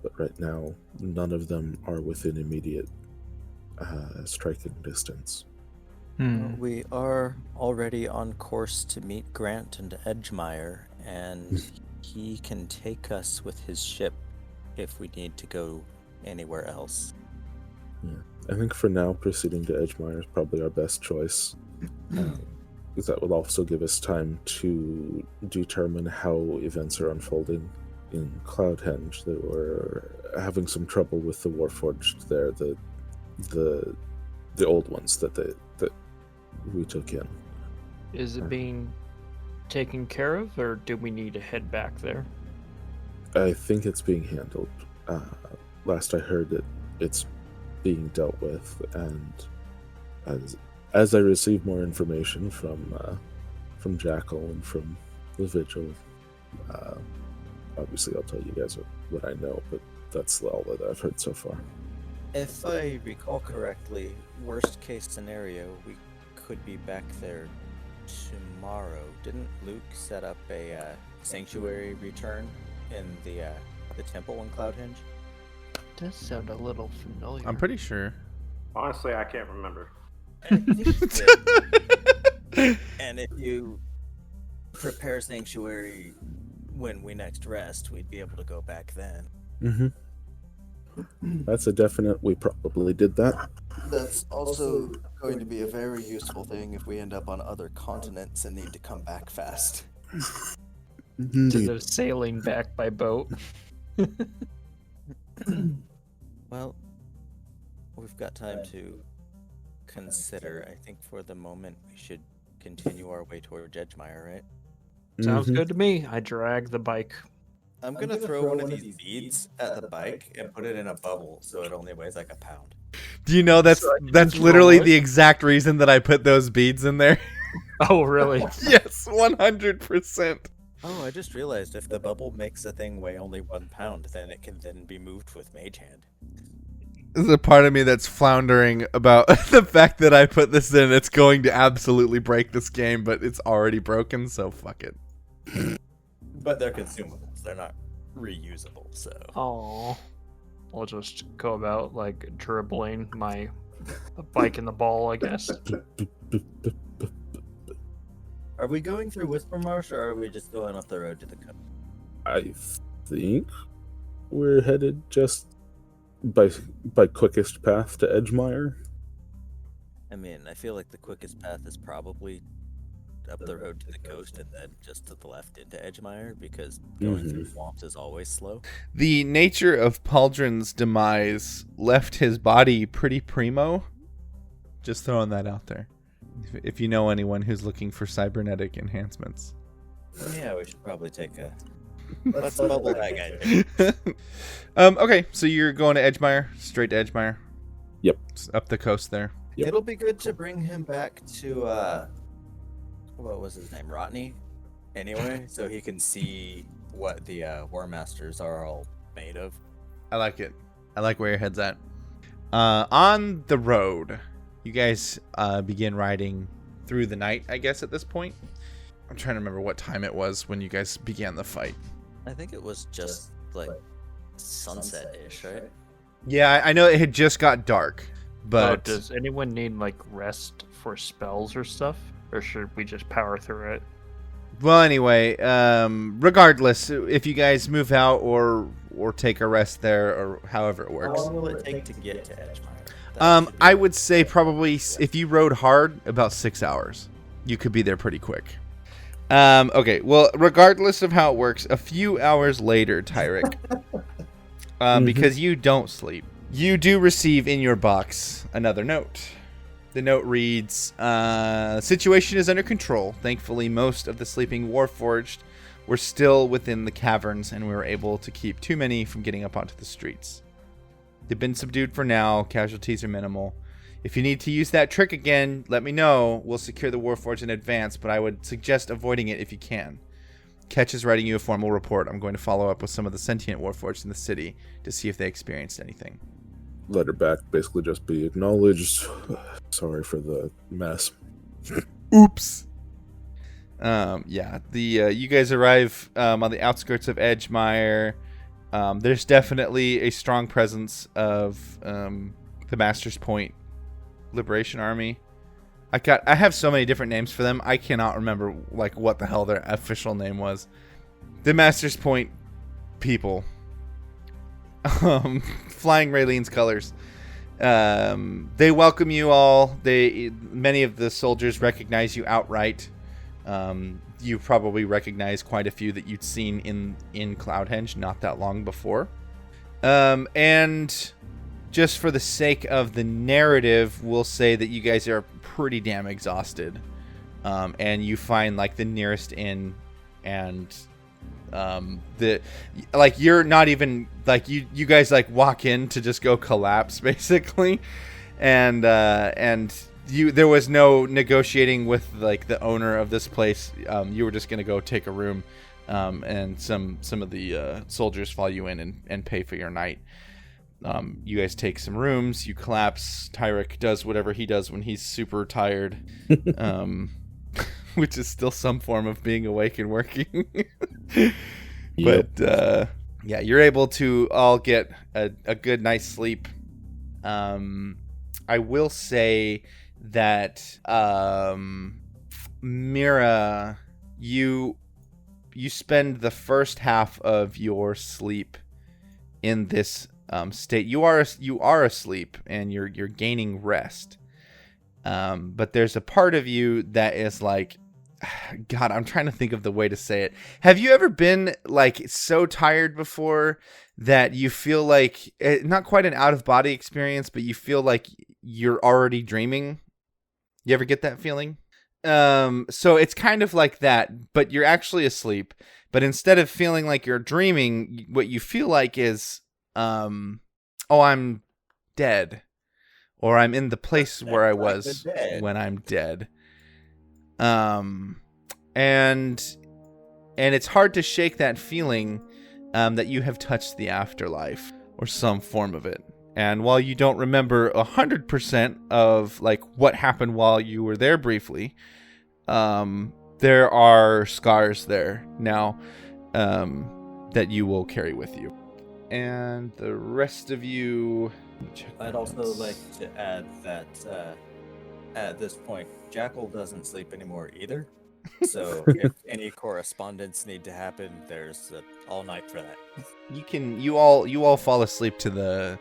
But right now, none of them are within immediate striking distance. We are already on course to meet Grant and Edgemire, and he can take us with his ship if we need to go anywhere else. Yeah. I think for now, proceeding to Edgemire is probably our best choice. Because that will also give us time to determine how events are unfolding in Cloudhenge. They were having some trouble with the Warforged there, the old ones that we took in. Is it being taken care of, or do we need to head back there? I think it's being handled. Last I heard that it's being dealt with, and as I receive more information from Jackal and from the Vigil, obviously I'll tell you guys what I know, but that's all that I've heard so far. If I recall correctly, worst case scenario, we could be back there tomorrow. Didn't Luke set up a sanctuary return in the temple in Cloudhenge? Does sound a little familiar. I'm pretty sure. Honestly, I can't remember. I think it did. And if you prepare sanctuary when we next rest, we'd be able to go back then. Mm-hmm. That's a definite. We probably did that. That's also going to be a very useful thing if we end up on other continents and need to come back fast. Instead of sailing back by boat. Well, we've got time to consider. I think for the moment we should continue our way toward Edgemire, right? Sounds good to me. I drag the bike. I'm gonna throw one of these beads at the bike and put it in a bubble so it only weighs like a pound. Do you know that's literally the exact reason that I put those beads in there? Oh, really? Yes, 100%. Oh, I just realized if the bubble makes a thing weigh only 1 pound, then it can then be moved with Mage Hand. There's a part of me that's floundering about the fact that I put this in. It's going to absolutely break this game, but it's already broken, so fuck it. But they're consumables. They're not reusable, so... Oh, I'll just go about, like, dribbling my bike in the ball, I guess. Are we going through Whispermarsh, or are we just going up the road to the coast? I think we're headed just by quickest path to Edgemire. I mean, I feel like the quickest path is probably up the road to the coast and then just to the left into Edgemire, because going through swamps is always slow. The nature of Pauldron's demise left his body pretty primo. Just throwing that out there. If you know anyone who's looking for cybernetic enhancements. Yeah, we should probably take a... Let's bubble that guy. Okay, so you're going to Edgemire, straight to Edgemire? Yep. It's up the coast there. Yep. It'll be good to bring him back to, what was his name? Rotney? Anyway, so he can see what the Warmasters are all made of. I like it. I like where your head's at. On the road, you guys begin riding through the night, I guess, at this point. I'm trying to remember what time it was when you guys began the fight. I think it was just, like, sunset-ish, right? Yeah, I know it had just got dark, but... does anyone need, like, rest for spells or stuff? Or should we just power through it? Well, anyway, regardless, if you guys move out or take a rest there or however it How works. long will it take to get to Edgemire? I would say probably if you rode hard, about 6 hours. You could be there pretty quick. Okay, well, regardless of how it works, a few hours later, Tyrek, because you don't sleep, you do receive in your box another note. The note reads, situation is under control. Thankfully, most of the sleeping Warforged were still within the caverns, and we were able to keep too many from getting up onto the streets. They've been subdued for now. Casualties are minimal. If you need to use that trick again, let me know. We'll secure the Warforged in advance, but I would suggest avoiding it if you can. Ketch is writing you a formal report. I'm going to follow up with some of the sentient Warforged in the city to see if they experienced anything. Letter back, basically just be acknowledged. Sorry for the mess. Oops. Yeah, you guys arrive on the outskirts of Edgemire. There's definitely a strong presence of the Master's Point Liberation Army. I have so many different names for them. I cannot remember like what the hell their official name was. The Master's Point people. Flying Raylene's colors. They welcome you all. Many of the soldiers recognize you outright. You probably recognize quite a few that you'd seen in Cloudhenge not that long before. And just for the sake of the narrative, we'll say that you guys are pretty damn exhausted. And you find like the nearest inn, and you're not even like you guys like walk in to just go collapse basically, and there was no negotiating with like the owner of this place. You were just gonna go take a room, and some of the soldiers follow you in and pay for your night. You guys take some rooms, you collapse. Tyrek does whatever he does when he's super tired, which is still some form of being awake and working. Yep. But yeah, you're able to all get a good night's sleep. I will say that Mira, you spend the first half of your sleep in this state. You are asleep and you're gaining rest. But there's a part of you that is like, God, I'm trying to think of the way to say it. Have you ever been like so tired before that you feel like not quite an out of body experience, but you feel like you're already dreaming? You ever get that feeling? So it's kind of like that, but you're actually asleep. But instead of feeling like you're dreaming, what you feel like is, oh, I'm dead. Or I'm in the place where I was when I'm dead. And it's hard to shake that feeling that you have touched the afterlife or some form of it. And while you don't remember 100% of like what happened while you were there briefly, there are scars there now that you will carry with you. And the rest of you... I'd also like to add that at this point, Jackal doesn't sleep anymore either. So if any correspondence need to happen, there's all night for that. You all fall asleep to the,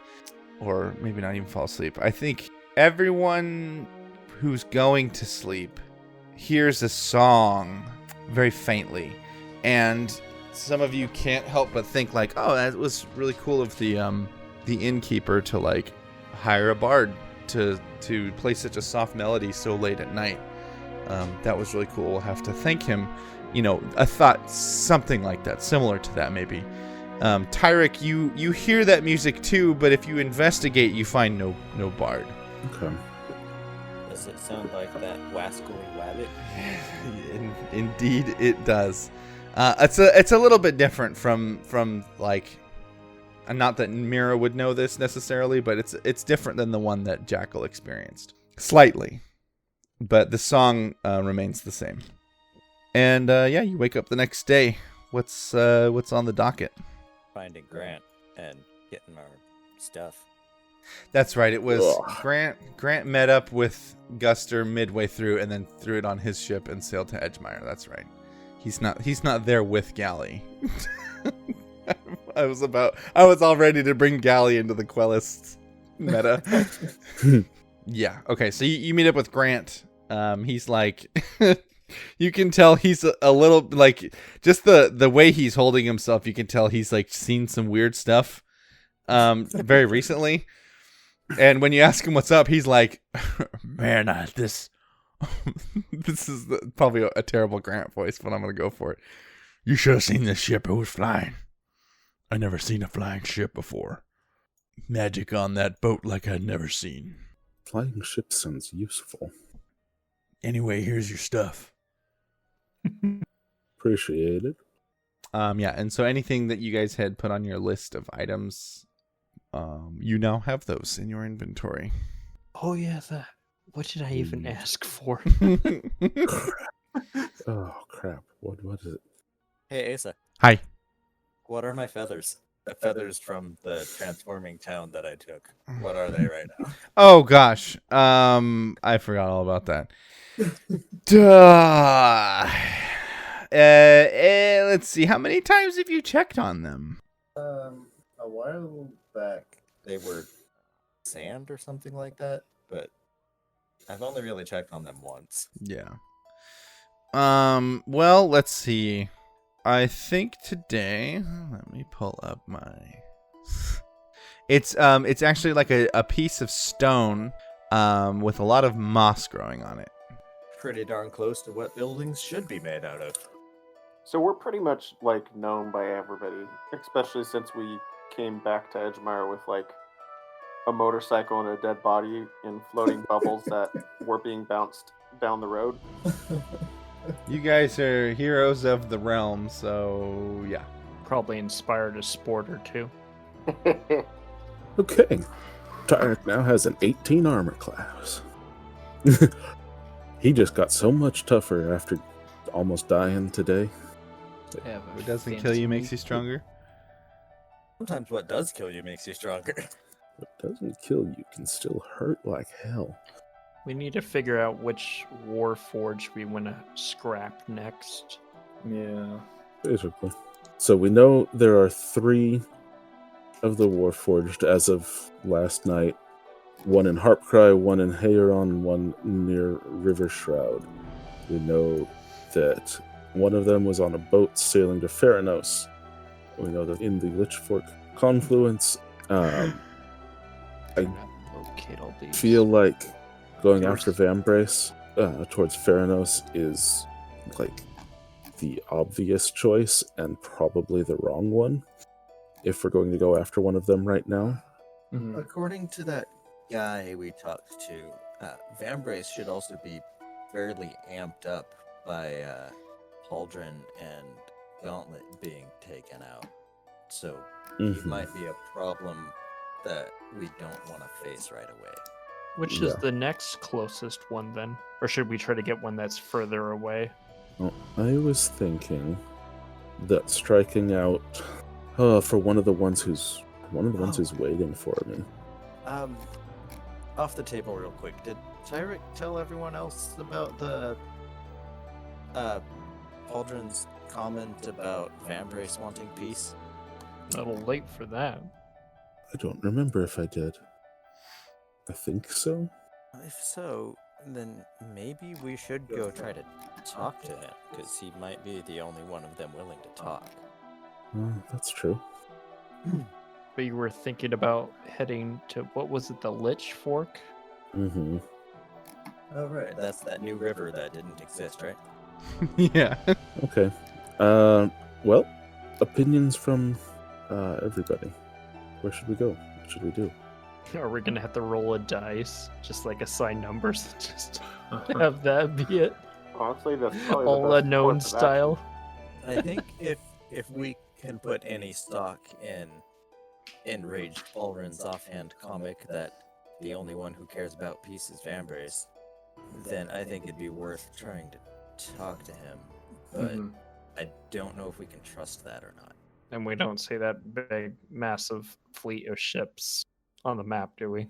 or maybe not even fall asleep. I think everyone who's going to sleep hears a song very faintly, and some of you can't help but think like, oh, that was really cool of the innkeeper to like hire a bard to play such a soft melody so late at night. That was really cool. We'll have to thank him. You know, I thought something like that, similar to that maybe. Tyrek, you hear that music too, but if you investigate, you find no bard. Okay. Does it sound like that wascally wabbit? Indeed, it does. It's a little bit different from like, not that Mira would know this necessarily, but it's different than the one that Jackal experienced slightly, but the song remains the same. And yeah, you wake up the next day. What's on the docket? Finding Grant and getting our stuff. That's right. It was Ugh. Grant met up with Guster midway through, and then threw it on his ship and sailed to Edgemire. That's right. He's not there with Galley. I was all ready to bring Galley into the Quellists meta. Yeah. Okay. So you meet up with Grant. He's like, you can tell he's a little like, just the way he's holding himself. You can tell he's like seen some weird stuff, very recently. And when you ask him what's up, he's like, man, this is probably a terrible Grant voice, but I'm going to go for it. You should have seen this ship. It was flying. I never seen a flying ship before. Magic on that boat like I'd never seen. Flying ship sounds useful. Anyway, here's your stuff. Appreciate it. Yeah, and so anything that you guys had put on your list of items, you now have those in your inventory. Oh yeah, that. What did I even ask for? Oh crap! What is it? Hey, Asa. Hi. What are my feathers? The feathers from the transforming town that I took. What are they right now? Oh gosh, I forgot all about that. Duh. Let's see. How many times have you checked on them? A while back they were sand or something like that, but I've only really checked on them once. Yeah. Well, let's see. I think today, let me pull up my... It's actually like a piece of stone, with a lot of moss growing on it. Pretty darn close to what buildings should be made out of. So we're pretty much like known by everybody, especially since we came back to Edgemire with like a motorcycle and a dead body in floating bubbles that were being bounced down the road. You guys are heroes of the realm, so yeah. Probably inspired a sport or two. Okay. Tyrek now has an 18 armor class. He just got so much tougher after almost dying today. What doesn't kill you makes you stronger. Sometimes what does kill you makes you stronger. What doesn't kill you can still hurt like hell. We need to figure out which Warforged we want to scrap next. Yeah. Basically. So we know there are 3 of the Warforged as of last night. 1 in Harpcry, 1 in Haeron, and 1 near River Shroud. We know that one of them was on a boat sailing to Pharanos. We know that in the Lichfork confluence, I Locate all these. feel like going after Vambrace towards Pharanos is like the obvious choice and probably the wrong one if we're going to go after one of them right now. Mhm. According to that guy we talked to, Vambrace should also be fairly amped up by Pauldron and Gauntlet being taken out. So it might be a problem that we don't want to face right away. Which is the next closest one then? Or should we try to get one that's further away? Well, I was thinking that striking out for one of the ones who's waiting for me. Off the table real quick. Did Tyrek tell everyone else about the Pauldron's comment about Vambrace wanting peace? A little late for that. I don't remember if I did. I think so. If so, Then maybe we should go try to talk to him, because he might be the only one of them willing to talk. That's true. But you were thinking about heading to, what was it, the Lich Fork? Mm-hmm. Oh, right. That's that new river that didn't exist, right? Yeah. Okay. Well, opinions from everybody. Where should we go? What should we do? Are we gonna have to roll a dice, just like assign numbers, just have that be it? Honestly, that's probably the All best unknown course of style. I think if we can put any stock in Enraged Pauldron's offhand comic that the only one who cares about peace is Vambrace, then I think it'd be worth trying to talk to him. But I don't know if we can trust that or not. And we don't see that big, massive fleet of ships on the map, do we?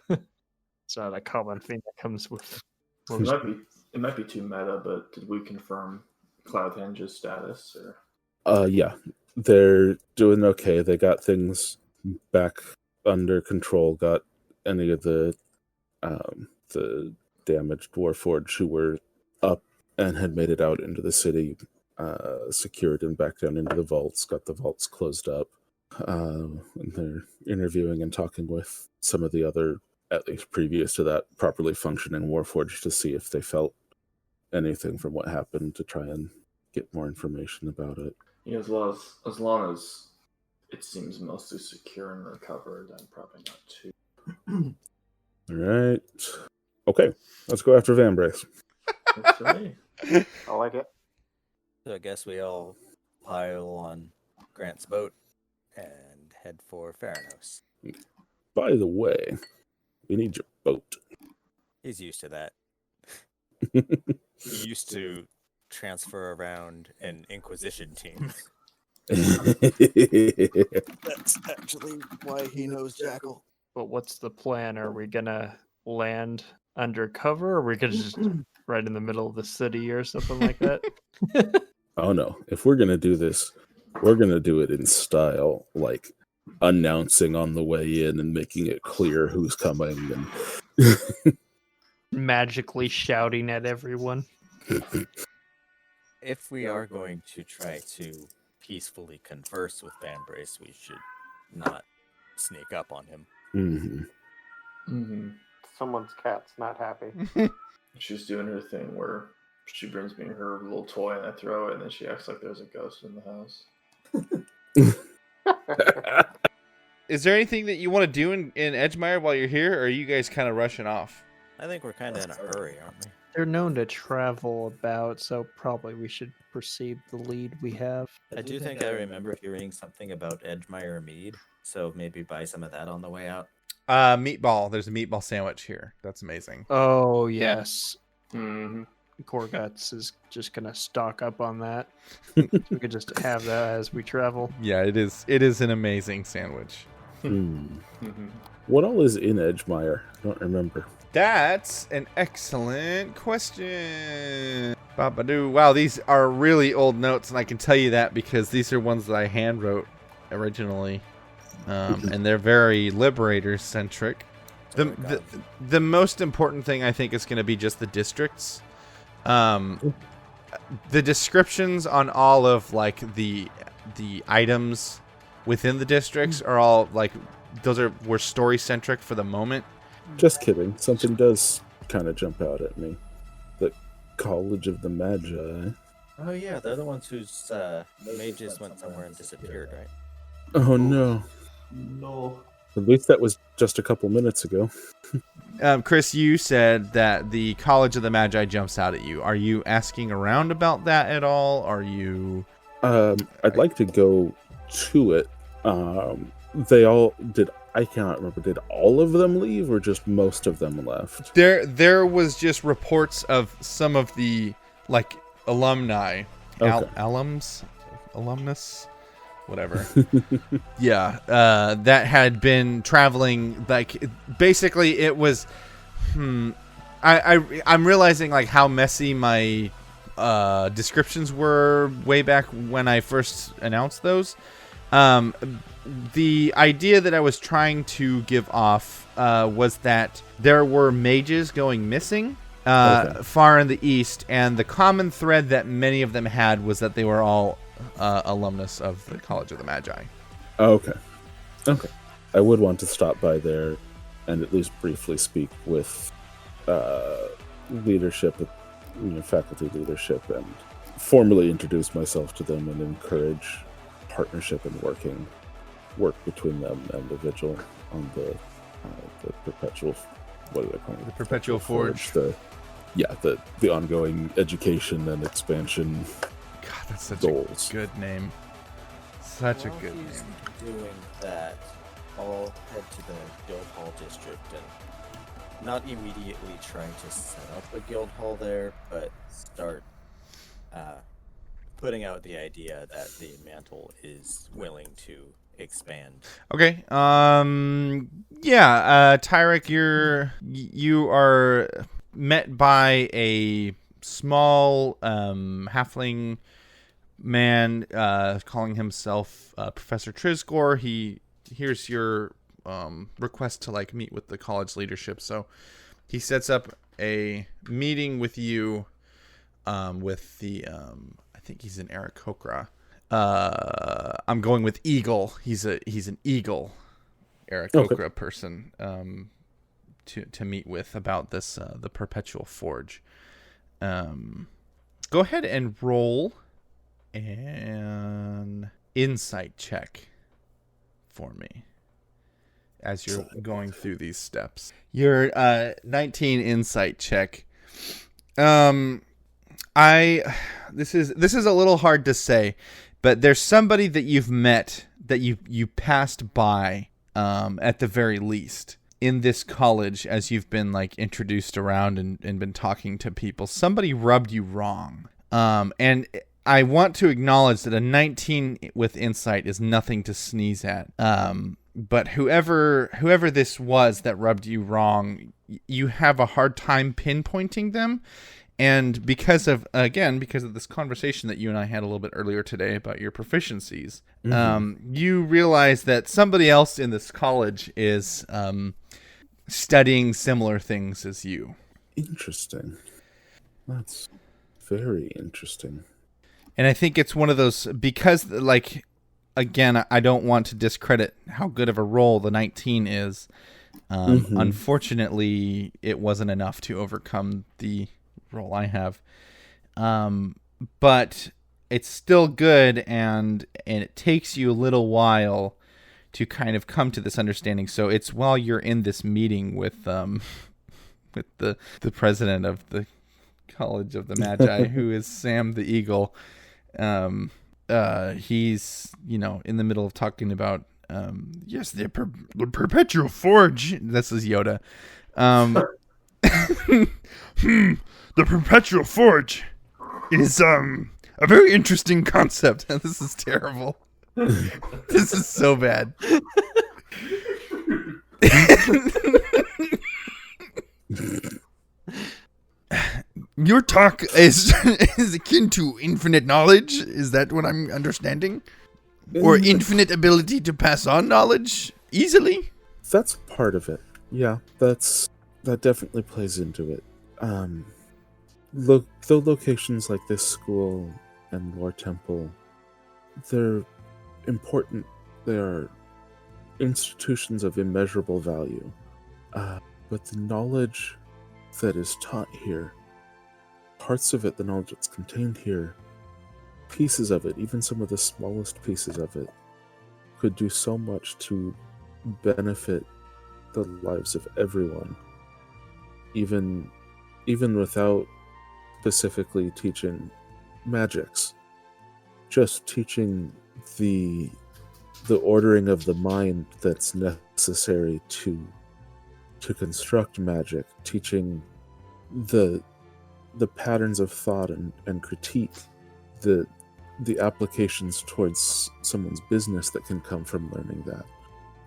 It's not a common thing that comes with. It might be too meta, but did we confirm Cloudhenge's status? Or Yeah, they're doing okay. They got things back under control. Got any of the damaged Warforged who were up and had made it out into the city, secured and back down into the vaults. Got the vaults closed up. And they're interviewing and talking with some of the other, at least previous to that, properly functioning Warforged to see if they felt anything from what happened, to try and get more information about it. you know, as long as it seems mostly secure and recovered, I'm probably not too. All right. Okay, let's go after Vambrace. That's right. I like it. So I guess we all pile on Grant's boat and head for Theranos. By the way, we need your boat. He's used to that. He used to transfer around an Inquisition team. That's actually why he knows Jackal. But what's the plan? Are we gonna land undercover, or are we gonna just right in the middle of the city or something like that? Oh no, if we're gonna do this, we're gonna do it in style, like announcing on the way in and making it clear who's coming and Magically shouting at everyone. If we are going to try to peacefully converse with Vambrace, we should not sneak up on him. Someone's cat's not happy. She's doing her thing where she brings me her little toy and I throw it, and then she acts like there's a ghost in the house. Is there anything that you want to do in Edgemire while you're here, or are you guys kind of rushing off? I think we're kind of in a hurry, aren't we? They're known to travel about, so probably we should proceed the lead we have. I do think I remember hearing something about Edgemire mead, so maybe buy some of that on the way out. Meatball. There's a meatball sandwich here. That's amazing. Oh, yes. Mm-hmm. Corguts is just gonna stock up on that. We could just have that as we travel. Yeah, it is. It is an amazing sandwich. What all is in Edgemire? I don't remember. That's an excellent question. Babadoo. Wow, these are really old notes, and I can tell you that because these are ones that I hand wrote originally, and they're very Liberator-centric. The most important thing I think is going to be just the districts. The descriptions on all of like the items within the districts are all like were story-centric for the moment. Just kidding. Something does kind of jump out at me. The College of the Magi. Oh yeah, they're the ones whose mages went somewhere and disappeared, right? Oh no. No. At least that was just a couple minutes ago. Chris, you said that the College of the Magi jumps out at you. Are you asking around about that at all? Are you... I'd like to go to it. They all did. I cannot remember. Did all of them leave, or just most of them left? There was just reports of some of the like alumni, Okay. alumnus, whatever. Yeah, that had been traveling. Like basically, it was. I'm realizing like how messy my descriptions were way back when I first announced those. The idea that I was trying to give off was that there were mages going missing far in the east, and the common thread that many of them had was that they were all alumnus of the College of the Magi. Okay. I would want to stop by there and at least briefly speak with leadership, faculty leadership, and formally introduce myself to them and encourage partnership and work between them and the Vigil on the perpetual, what do they call it? The Perpetual Forge. The ongoing education and expansion. God, that's such goals. a good name. Such a While good he's name. doing that, I'll head to the guild hall district and not immediately trying to set up a guild hall there, but start putting out the idea that the mantle is willing to expand. Okay. Tyrek, you are met by a small halfling man calling himself Professor Trisgor. He hears your request to meet with the college leadership, so he sets up a meeting with you with the I think he's an Aarakocra. I'm going with Eagle. He's an Eagle Aarakocra person to meet with about this the Perpetual Forge. Go ahead and roll an insight check for me as you're going through these steps. Your 19 insight check. This is a little hard to say, but there's somebody that you've met that you passed by at the very least in this college as you've been introduced around and been talking to people. Somebody rubbed you wrong. And I want to acknowledge that a 19 with insight is nothing to sneeze at. But whoever this was that rubbed you wrong, you have a hard time pinpointing them. And because of this conversation that you and I had a little bit earlier today about your proficiencies, you realize that somebody else in this college is studying similar things as you. Interesting. That's very interesting. And I think it's one of those, because again, I don't want to discredit how good of a roll the 19 is. Unfortunately, it wasn't enough to overcome the roll I have. But it's still good, and it takes you a little while to kind of come to this understanding. So it's while you're in this meeting with the president of the College of the Magi, who is Sam the Eagle. He's in the middle of talking about yes, the Perpetual Forge. This is Yoda. The Perpetual Forge is a very interesting concept. This is terrible. This is so bad. Your talk is akin to infinite knowledge. Is that what I'm understanding? Or infinite ability to pass on knowledge easily? That's part of it. Yeah, that definitely plays into it. Though locations like this school and War Temple, they're important. They are institutions of immeasurable value. But the knowledge that is taught here, parts of it, the knowledge that's contained here, pieces of it, even some of the smallest pieces of it, could do so much to benefit the lives of everyone, even without specifically teaching magics. Just teaching the ordering of the mind that's necessary to construct magic, teaching the patterns of thought and critique, the applications towards someone's business that can come from learning that,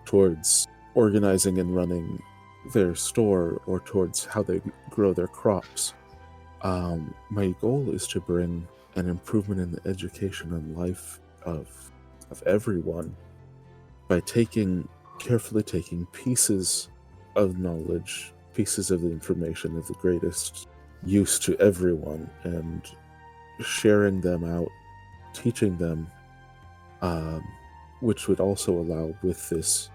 towards organizing and running their store, or towards how they grow their crops. My goal is to bring an improvement in the education and life of everyone by carefully taking pieces of knowledge, pieces of the information of the greatest use to everyone, and sharing them out, teaching them, which would also allow with this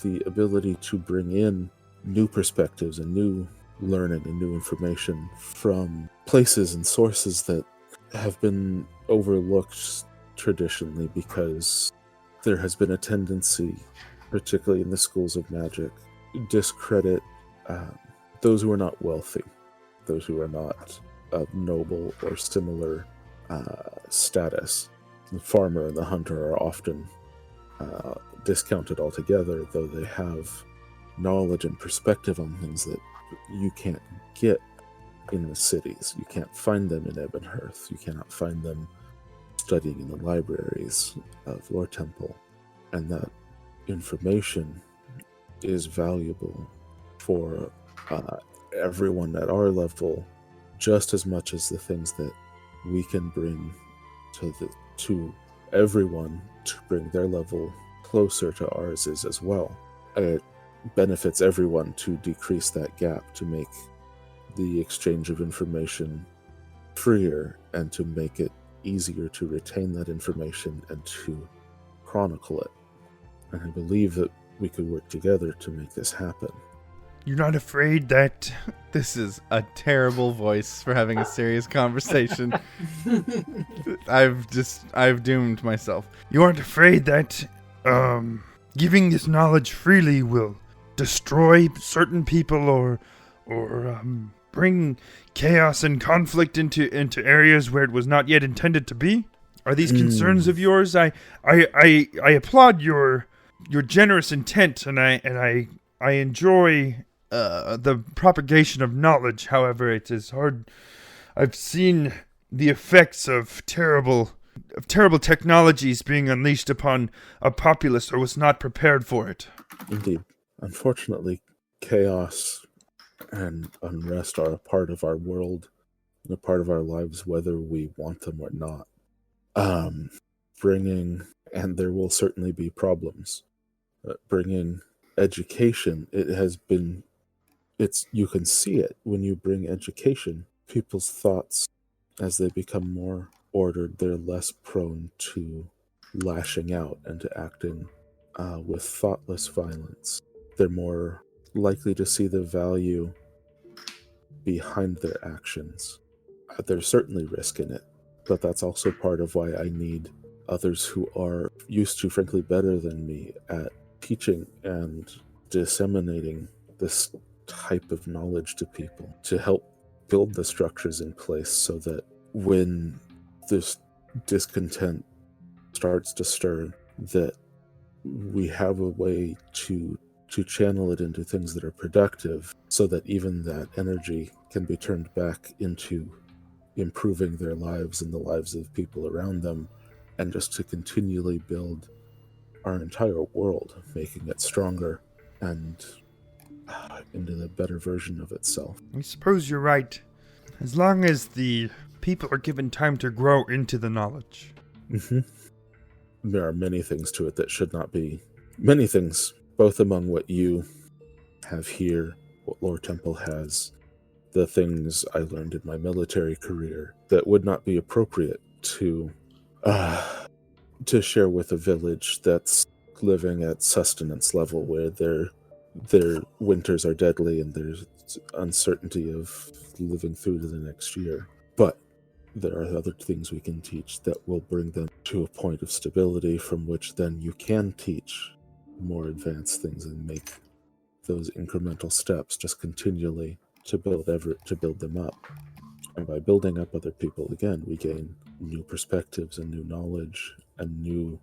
the ability to bring in new perspectives and new learning and new information from places and sources that have been overlooked traditionally, because there has been a tendency, particularly in the schools of magic, discredit those who are not wealthy, those who are not of noble or similar status. The farmer and the hunter are often discounted altogether, though they have knowledge and perspective on things that you can't get in the cities. You can't find them in Ebonhearth. You cannot find them studying in the libraries of Lore Temple. And that information is valuable for everyone at our level, just as much as the things that we can bring to everyone to bring their level closer to ours is as well. It benefits everyone to decrease that gap, to make the exchange of information freer, and to make it easier to retain that information and to chronicle it. And I believe that we could work together to make this happen. You're not afraid that this is a terrible voice for having a serious conversation. I've doomed myself. You aren't afraid that giving this knowledge freely will destroy certain people or bring chaos and conflict into areas where it was not yet intended to be? Are these concerns of yours? I applaud your generous intent, and I enjoy the propagation of knowledge. However, it is hard. I've seen the effects of terrible technologies being unleashed upon a populace who was not prepared for it. Indeed. Unfortunately, chaos and unrest are a part of our world and a part of our lives, whether we want them or not. And there will certainly be problems. Bringing education, you can see it when you bring education. People's thoughts, as they become more ordered, they're less prone to lashing out and to acting with thoughtless violence. They're more likely to see the value behind their actions. There's certainly risk in it, but that's also part of why I need others who are used to, frankly, better than me at teaching and disseminating this type of knowledge to people, to help build the structures in place so that when this discontent starts to stir, that we have a way to channel it into things that are productive, so that even that energy can be turned back into improving their lives and the lives of people around them, and just to continually build our entire world, making it stronger and into the better version of itself. I suppose you're right. As long as the people are given time to grow into the knowledge. Mm-hmm. There are many things to it that should not be. Many things, both among what you have here, what Lore Temple has, the things I learned in my military career, that would not be appropriate to share with a village that's living at sustenance level, where their winters are deadly and there's uncertainty of living through to the next year. But there are other things we can teach that will bring them to a point of stability from which then you can teach more advanced things and make those incremental steps just continually to build them up. And by building up other people, again, we gain new perspectives and new knowledge and new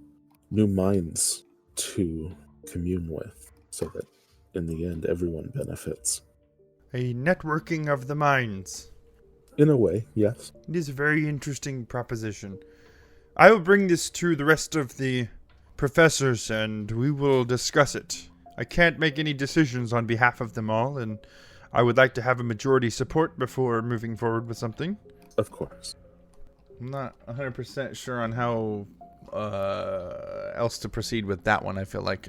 minds to commune with, so that in the end everyone benefits. A networking of the minds. In a way, yes. It is a very interesting proposition. I will bring this to the rest of the professors and we will discuss it. I can't make any decisions on behalf of them all, and I would like to have a majority support before moving forward with something. Of course. I'm not 100% sure on how else to proceed with that one. I feel like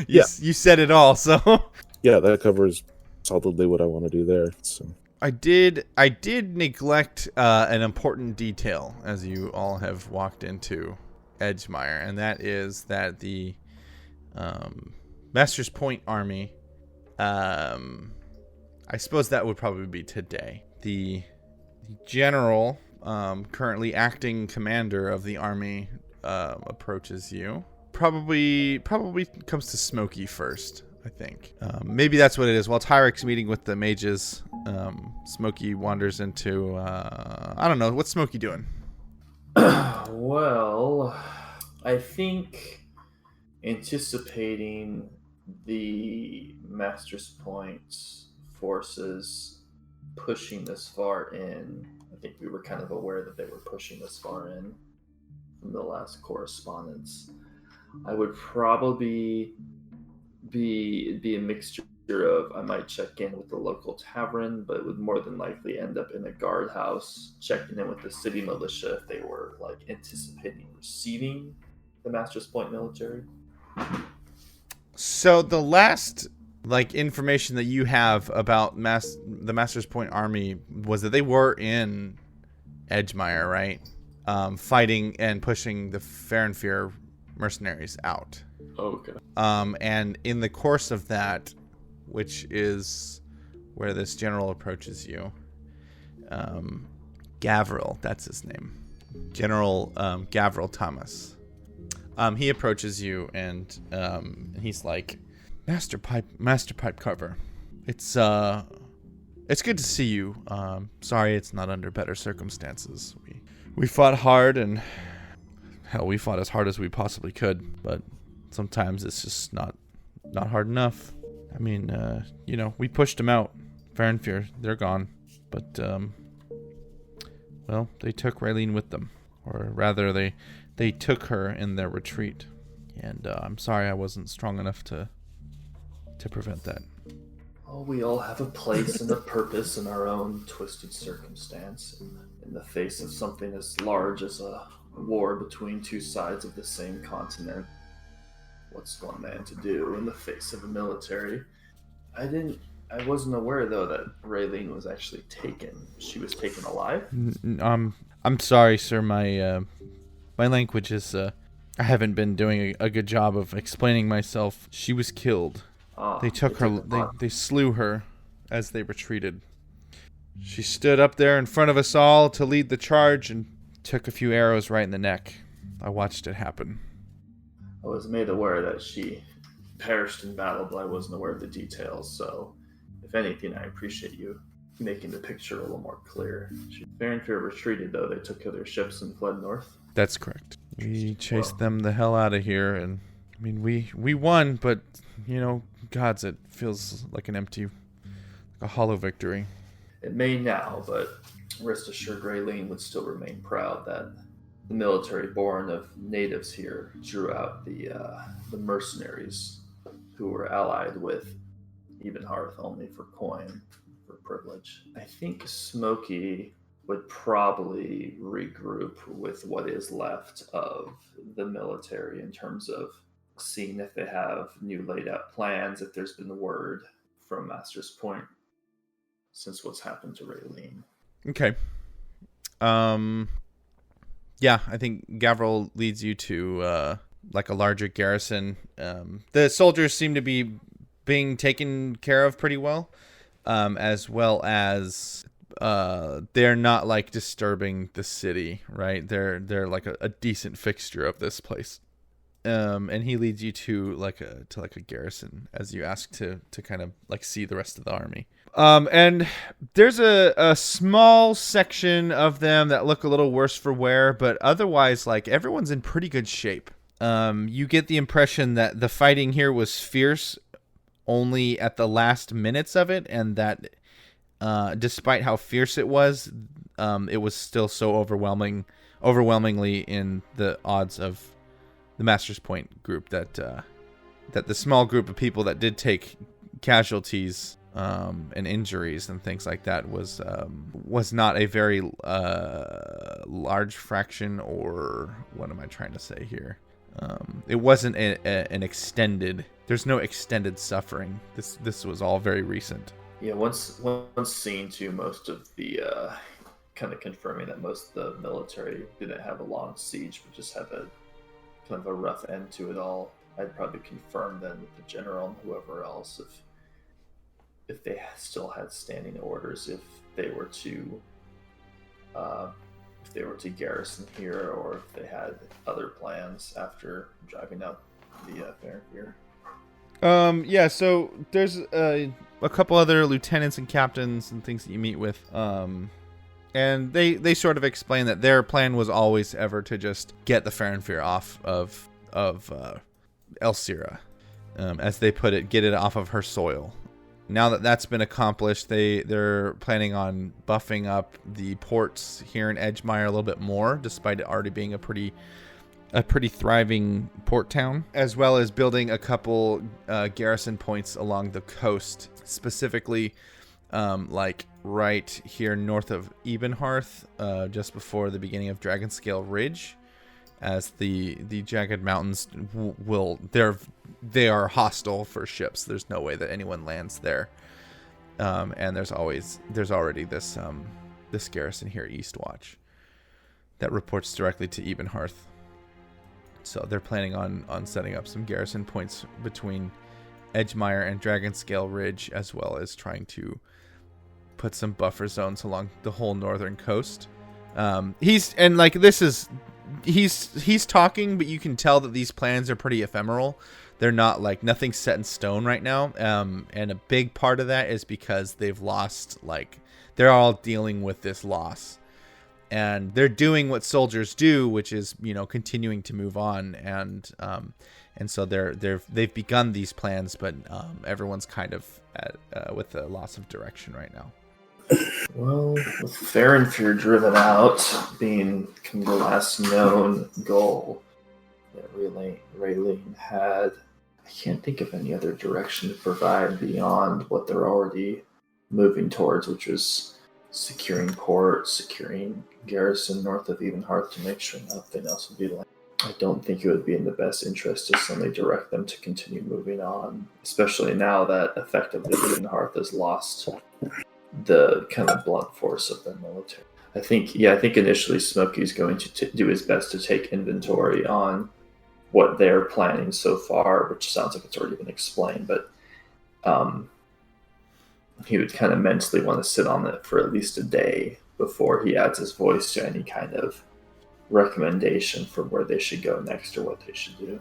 you said it all, so... Yeah, that covers solidly what I want to do there. So I did neglect an important detail as you all have walked into Edgemire, and that is that the Master's Point army, I suppose that would probably be today. The general, currently acting commander of the army, approaches you. Probably comes to Smokey first, I think. Maybe that's what it is. While Tyrek's meeting with the mages, Smokey wanders into, I don't know, what's Smokey doing? Well, I think anticipating the Master's Point forces pushing this far in, I think we were kind of aware that they were pushing this far in from the last correspondence. I would probably be a mixture of, I might check in with the local tavern, but it would more than likely end up in a guardhouse, checking in with the city militia if they were like anticipating receiving the Master's Point military. So the last information that you have about the Master's Point army was that they were in Edgemire, right? Fighting and pushing the Farinfear mercenaries out. Okay. And in the course of that, which is where this general approaches you, Gavril, that's his name, General Gavril Thomas. He approaches you and he's like, Master Pipe Carver, it's good to see you. Sorry it's not under better circumstances. We fought hard, and hell, we fought as hard as we possibly could, but sometimes it's just not hard enough. I mean, we pushed them out. Farinfear, they're gone. But, well, they took Raylene with them. Or rather, they took her in their retreat. And I'm sorry I wasn't strong enough to prevent that. Well, we all have a place and a purpose in our own twisted circumstance. In the face of something as large as a war between two sides of the same continent, what's one man to do in the face of a military? I wasn't aware though that Raylene was actually taken. She was taken alive? I'm sorry, sir. My language is I haven't been doing a good job of explaining myself. She was killed. They took her. They slew her as they retreated. She stood up there in front of us all to lead the charge and took a few arrows right in the neck. I watched it happen. I was made aware that she perished in battle, but I wasn't aware of the details. So, if anything, I appreciate you making the picture a little more clear. Farinfear retreated, though. They took their ships and fled north. That's correct. We chased them the hell out of here, and I mean, we won, but gods, it feels like a hollow victory. It may now, but rest assured, Raylene would still remain proud that the military born of natives here drew out the mercenaries who were allied with Ebenhearth only for coin, for privilege. I think Smokey would probably regroup with what is left of the military in terms of seeing if they have new laid out plans, if there's been word from Master's Point since what's happened to Raylene. Okay. Yeah, I think Gavril leads you to a larger garrison. The soldiers seem to be being taken care of pretty well, as well as they're not disturbing the city, right? They're like a decent fixture of this place. And he leads you to a garrison as you ask to kind of see the rest of the army. And there's a small section of them that look a little worse for wear, but otherwise, everyone's in pretty good shape. You get the impression that the fighting here was fierce only at the last minutes of it, and that despite how fierce it was still so overwhelmingly in the odds of the Master's Point group that the small group of people that did take casualties and injuries and things like that was not a very large fraction, or what am I trying to say here? It wasn't an extended. There's no extended suffering. This was all very recent. Yeah, once seen to most of the kind of confirming that most of the military didn't have a long siege, but just have a kind of a rough end to it all. I'd probably confirm then with the general and whoever else if they still had standing orders, if they were to garrison here, or if they had other plans after driving out the Fairfield. Yeah, so there's a couple other lieutenants and captains and things that you meet with. And they sort of explain that their plan was always ever to just get the Farenfear off of Elsira, as they put it, get it off of her soil. Now that that's been accomplished, they're planning on buffing up the ports here in Edgemire a little bit more, despite it already being a pretty thriving port town, as well as building a couple garrison points along the coast, specifically like right here north of Ebenhearth, just before the beginning of Dragonscale Ridge, as the jagged mountains they are hostile for ships. There's no way that anyone lands there, and there's already this garrison here, Eastwatch, that reports directly to Ebenhearth. So they're planning on setting up some garrison points between Edgemire and Dragonscale Ridge, as well as trying to put some buffer zones along the whole northern coast. He's talking, but you can tell that these plans are pretty ephemeral. They're not nothing's set in stone right now. And a big part of that is because they've lost, they're all dealing with this loss. And they're doing what soldiers do, which is, continuing to move on, and so they've begun these plans, but everyone's kind of with a loss of direction right now. Well, with Farenfear driven out being kind of the last known goal that Raylene had, I can't think of any other direction to provide beyond what they're already moving towards, which was securing port, securing garrison north of Ebenhearth to make sure nothing else would be landed. I don't think it would be in the best interest to suddenly direct them to continue moving on, especially now that effectively Ebenhearth has lost the kind of blunt force of their military. I think initially Smokey's going to do his best to take inventory on what they're planning so far, which sounds like it's already been explained, but he would kind of mentally want to sit on it for at least a day before he adds his voice to any kind of recommendation for where they should go next or what they should do.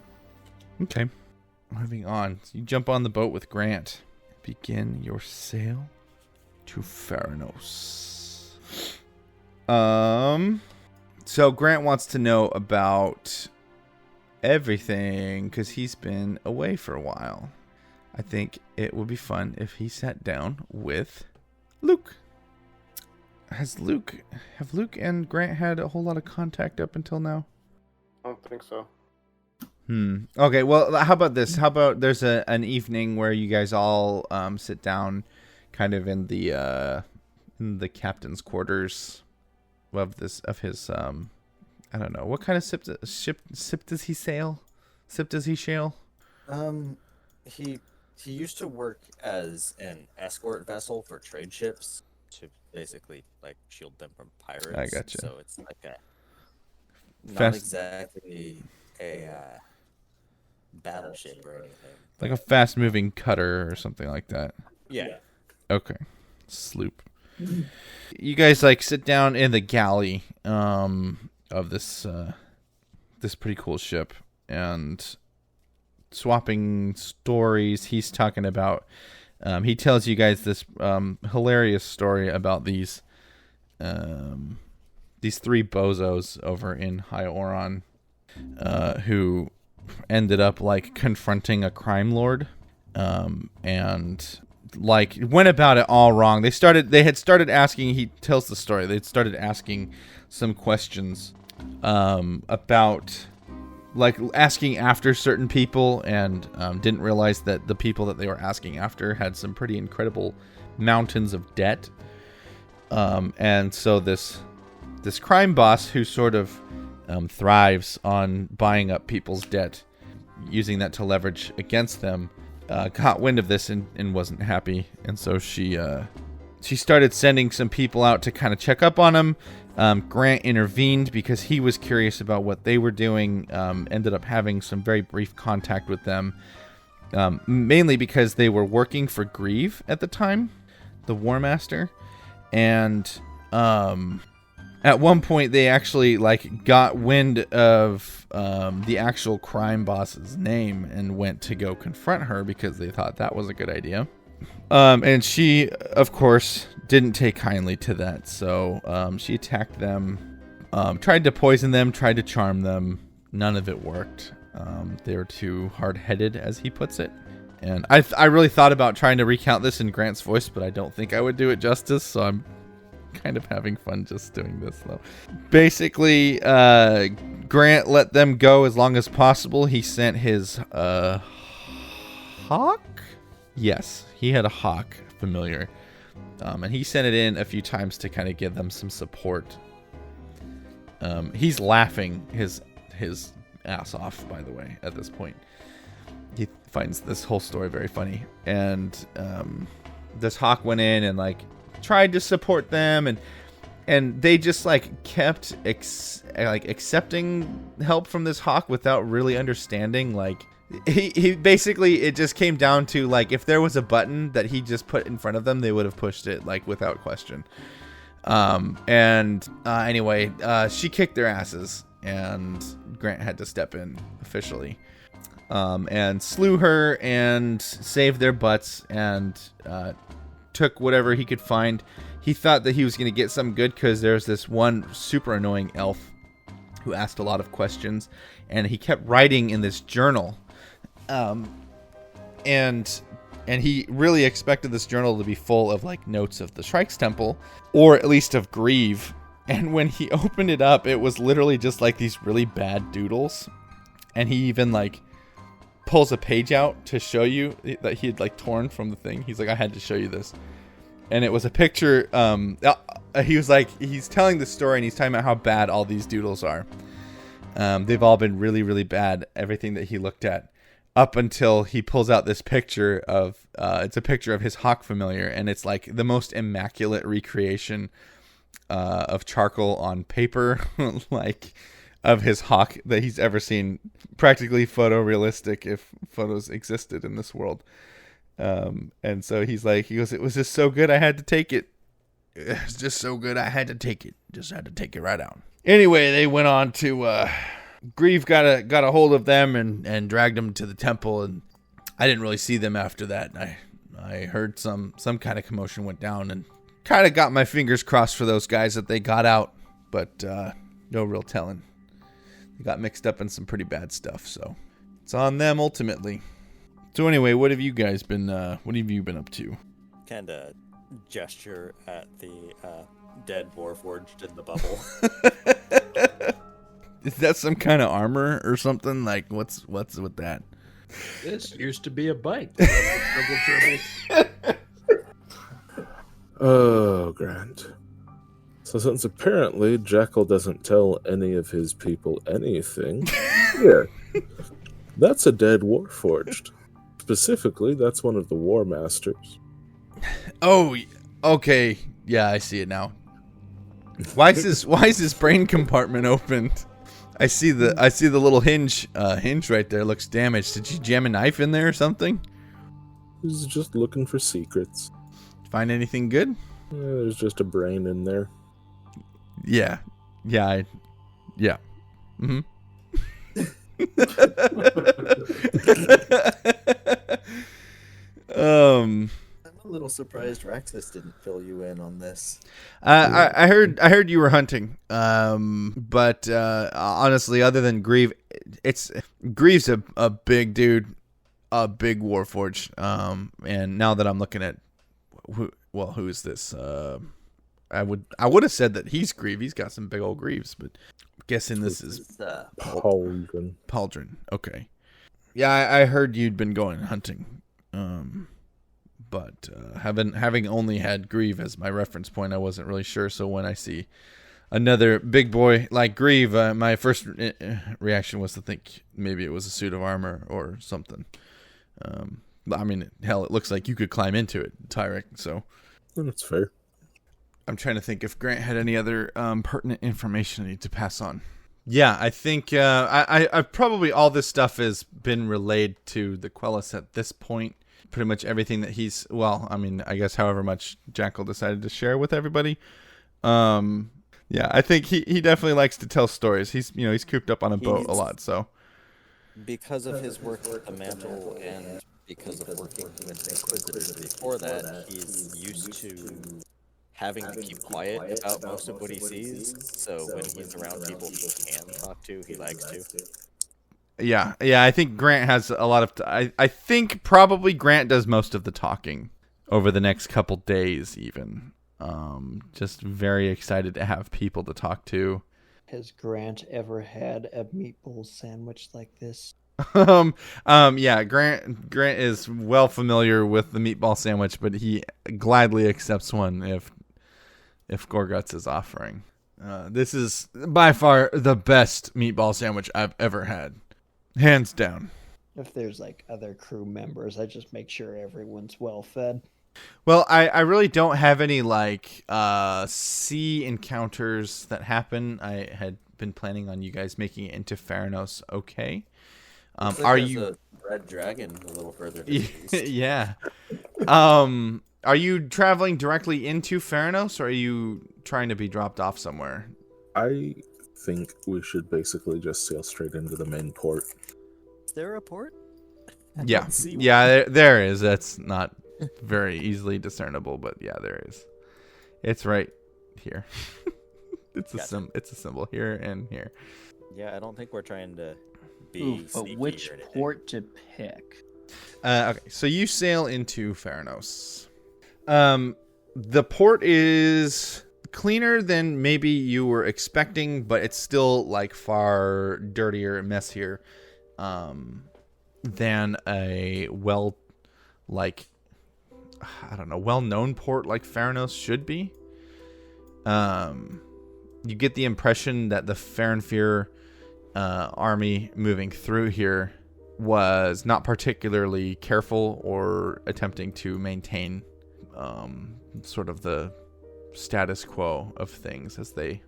Okay. Moving on. So you jump on the boat with Grant. Begin your sail to Theranos. So Grant wants to know about everything because he's been away for a while. I think it would be fun if he sat down with Luke. Have Luke and Grant had a whole lot of contact up until now? I don't think so. Okay, well, how about this? How about there's an evening where you guys all sit down kind of in the captain's quarters of his I don't know, what kind of ship does he sail? Ship does he sail? He used to work as an escort vessel for trade ships to basically shield them from pirates. I gotcha. So it's not exactly a battleship or anything. Like a fast-moving cutter or something like that. Yeah. Okay. Sloop. You guys sit down in the galley of this pretty cool ship and swapping stories. He's talking about he tells you guys this hilarious story about these three bozos over in High Oron who ended up confronting a crime lord and went about it all wrong. They had started asking, he tells the story, they'd started asking some questions about asking after certain people, and didn't realize that the people that they were asking after had some pretty incredible mountains of debt. And so this crime boss, who sort of thrives on buying up people's debt, using that to leverage against them, got wind of this and wasn't happy, and so she started sending some people out to kind of check up on him. Grant intervened because he was curious about what they were doing. Ended up having some very brief contact with them, mainly because they were working for Grieve at the time, the Warmaster, and at one point they actually got wind of the actual crime boss's name and went to go confront her because they thought that was a good idea. And she, of course, didn't take kindly to that, so she attacked them, tried to poison them, tried to charm them. None of it worked. They were too hard-headed, as he puts it. And I really thought about trying to recount this in Grant's voice, but I don't think I would do it justice, so I'm kind of having fun just doing this, though. Basically, Grant let them go as long as possible. He sent his hawk? Yes, he had a hawk familiar. And he sent it in a few times to kind of give them some support. He's laughing his ass off, by the way, at this point. He finds this whole story very funny. And this hawk went in and tried to support them, and they just kept accepting help from this hawk without really understanding. He basically, it just came down to if there was a button that he just put in front of them, they would have pushed it without question. Anyway, she kicked their asses, and Grant had to step in officially, and slew her and saved their butts, and took whatever he could find. He thought that he was going to get something good because there's this one super annoying elf who asked a lot of questions, and he kept writing in this journal. And he really expected this journal to be full of notes of the Shrike's Temple, or at least of Grieve. And when he opened it up, it was literally just these really bad doodles. And he even pulls a page out to show you that he had torn from the thing. He's I had to show you this. And it was a picture. He was he's telling the story, and he's talking about how bad all these doodles are. They've all been really, really bad. Everything that he looked at. Up until he pulls out this picture of, it's a picture of his hawk familiar, and it's the most immaculate recreation of charcoal on paper, of his hawk that he's ever seen. Practically photorealistic if photos existed in this world. And so he goes, it was just so good I had to take it. It was just so good I had to take it. Just had to take it right out. Anyway, they went on to... Grieve got a hold of them and dragged them to the temple, and I didn't really see them after that. I heard some kind of commotion went down, and kind of got my fingers crossed for those guys that they got out, but no real telling. They got mixed up in some pretty bad stuff, so it's on them ultimately. So anyway, what have you guys been? What have you been up to? Kind of gesture at the dead Warforged in the bubble. Is that some kind of armor or something? What's with that? This used to be a bike. Oh, Grant. So since apparently Jackal doesn't tell any of his people anything, here, that's a dead Warforged. Specifically, that's one of the Warmasters. Oh, okay. Yeah, I see it now. Why is his brain compartment opened? I see the little hinge right there. Looks damaged. Did you jam a knife in there or something? He's just looking for secrets. Find anything good? Yeah, there's just a brain in there. Yeah. Yeah. Mm-hmm. I'm a little surprised Raxus didn't fill you in on this. I heard you were hunting. But honestly, other than Grieve, Grieve's a big dude, a big Warforged. And now that I'm looking at who is this? I would have said that he's Grieve. He's got some big old Grieves, but I'm guessing this is Pauldron. Pauldron. Okay. Yeah, I heard you'd been going hunting. But having only had Grieve as my reference point, I wasn't really sure. So when I see another big boy like Grieve, my first reaction was to think maybe it was a suit of armor or something. I mean, hell, it looks like you could climb into it, Tyrek. So That's fair. I'm trying to think if Grant had any other pertinent information I need to pass on. Yeah, I think I probably all this stuff has been relayed to the Quellists at this point. Pretty much everything that he's, well, I mean, I guess however much Jackal decided to share with everybody. Yeah, I think he definitely likes to tell stories. He's cooped up on a boat a lot, so. Because of his work with the mantle and because of working with Inquisitors before that, he's used to having to keep quiet about most of what he sees. So when he's around people he can talk to, he likes to. Yeah, I think Grant has a lot of... I think probably Grant does most of the talking over the next couple days, even. Just very excited to have people to talk to. Has Grant ever had a meatball sandwich like this? Yeah, Grant is well familiar with the meatball sandwich, but he gladly accepts one if Gorguts is offering. This is by far the best meatball sandwich I've ever had. Hands down. If there's like other crew members, I just make sure everyone's well fed. Well, I really don't have any like sea encounters that happen. I had been planning on you guys making it into Theranos. Okay. Are you a red dragon a little further to the east? Yeah. Are you traveling directly into Theranos, or are you trying to be dropped off somewhere? I think we should basically just sail straight into the main port. Is there a port? Yeah. Yeah, there is. That's not very easily discernible, but yeah, there is. It's right here. It's a symbol here and here. Yeah, I don't think we're trying to be but sneaky which or anything. port to pick? Okay, so you sail into Theranos. The port is cleaner than maybe you were expecting, but it's still like far dirtier and messier than a well-known port like Theranos should be. You get the impression that the Farenfear army moving through here was not particularly careful or attempting to maintain sort of the status quo of things as they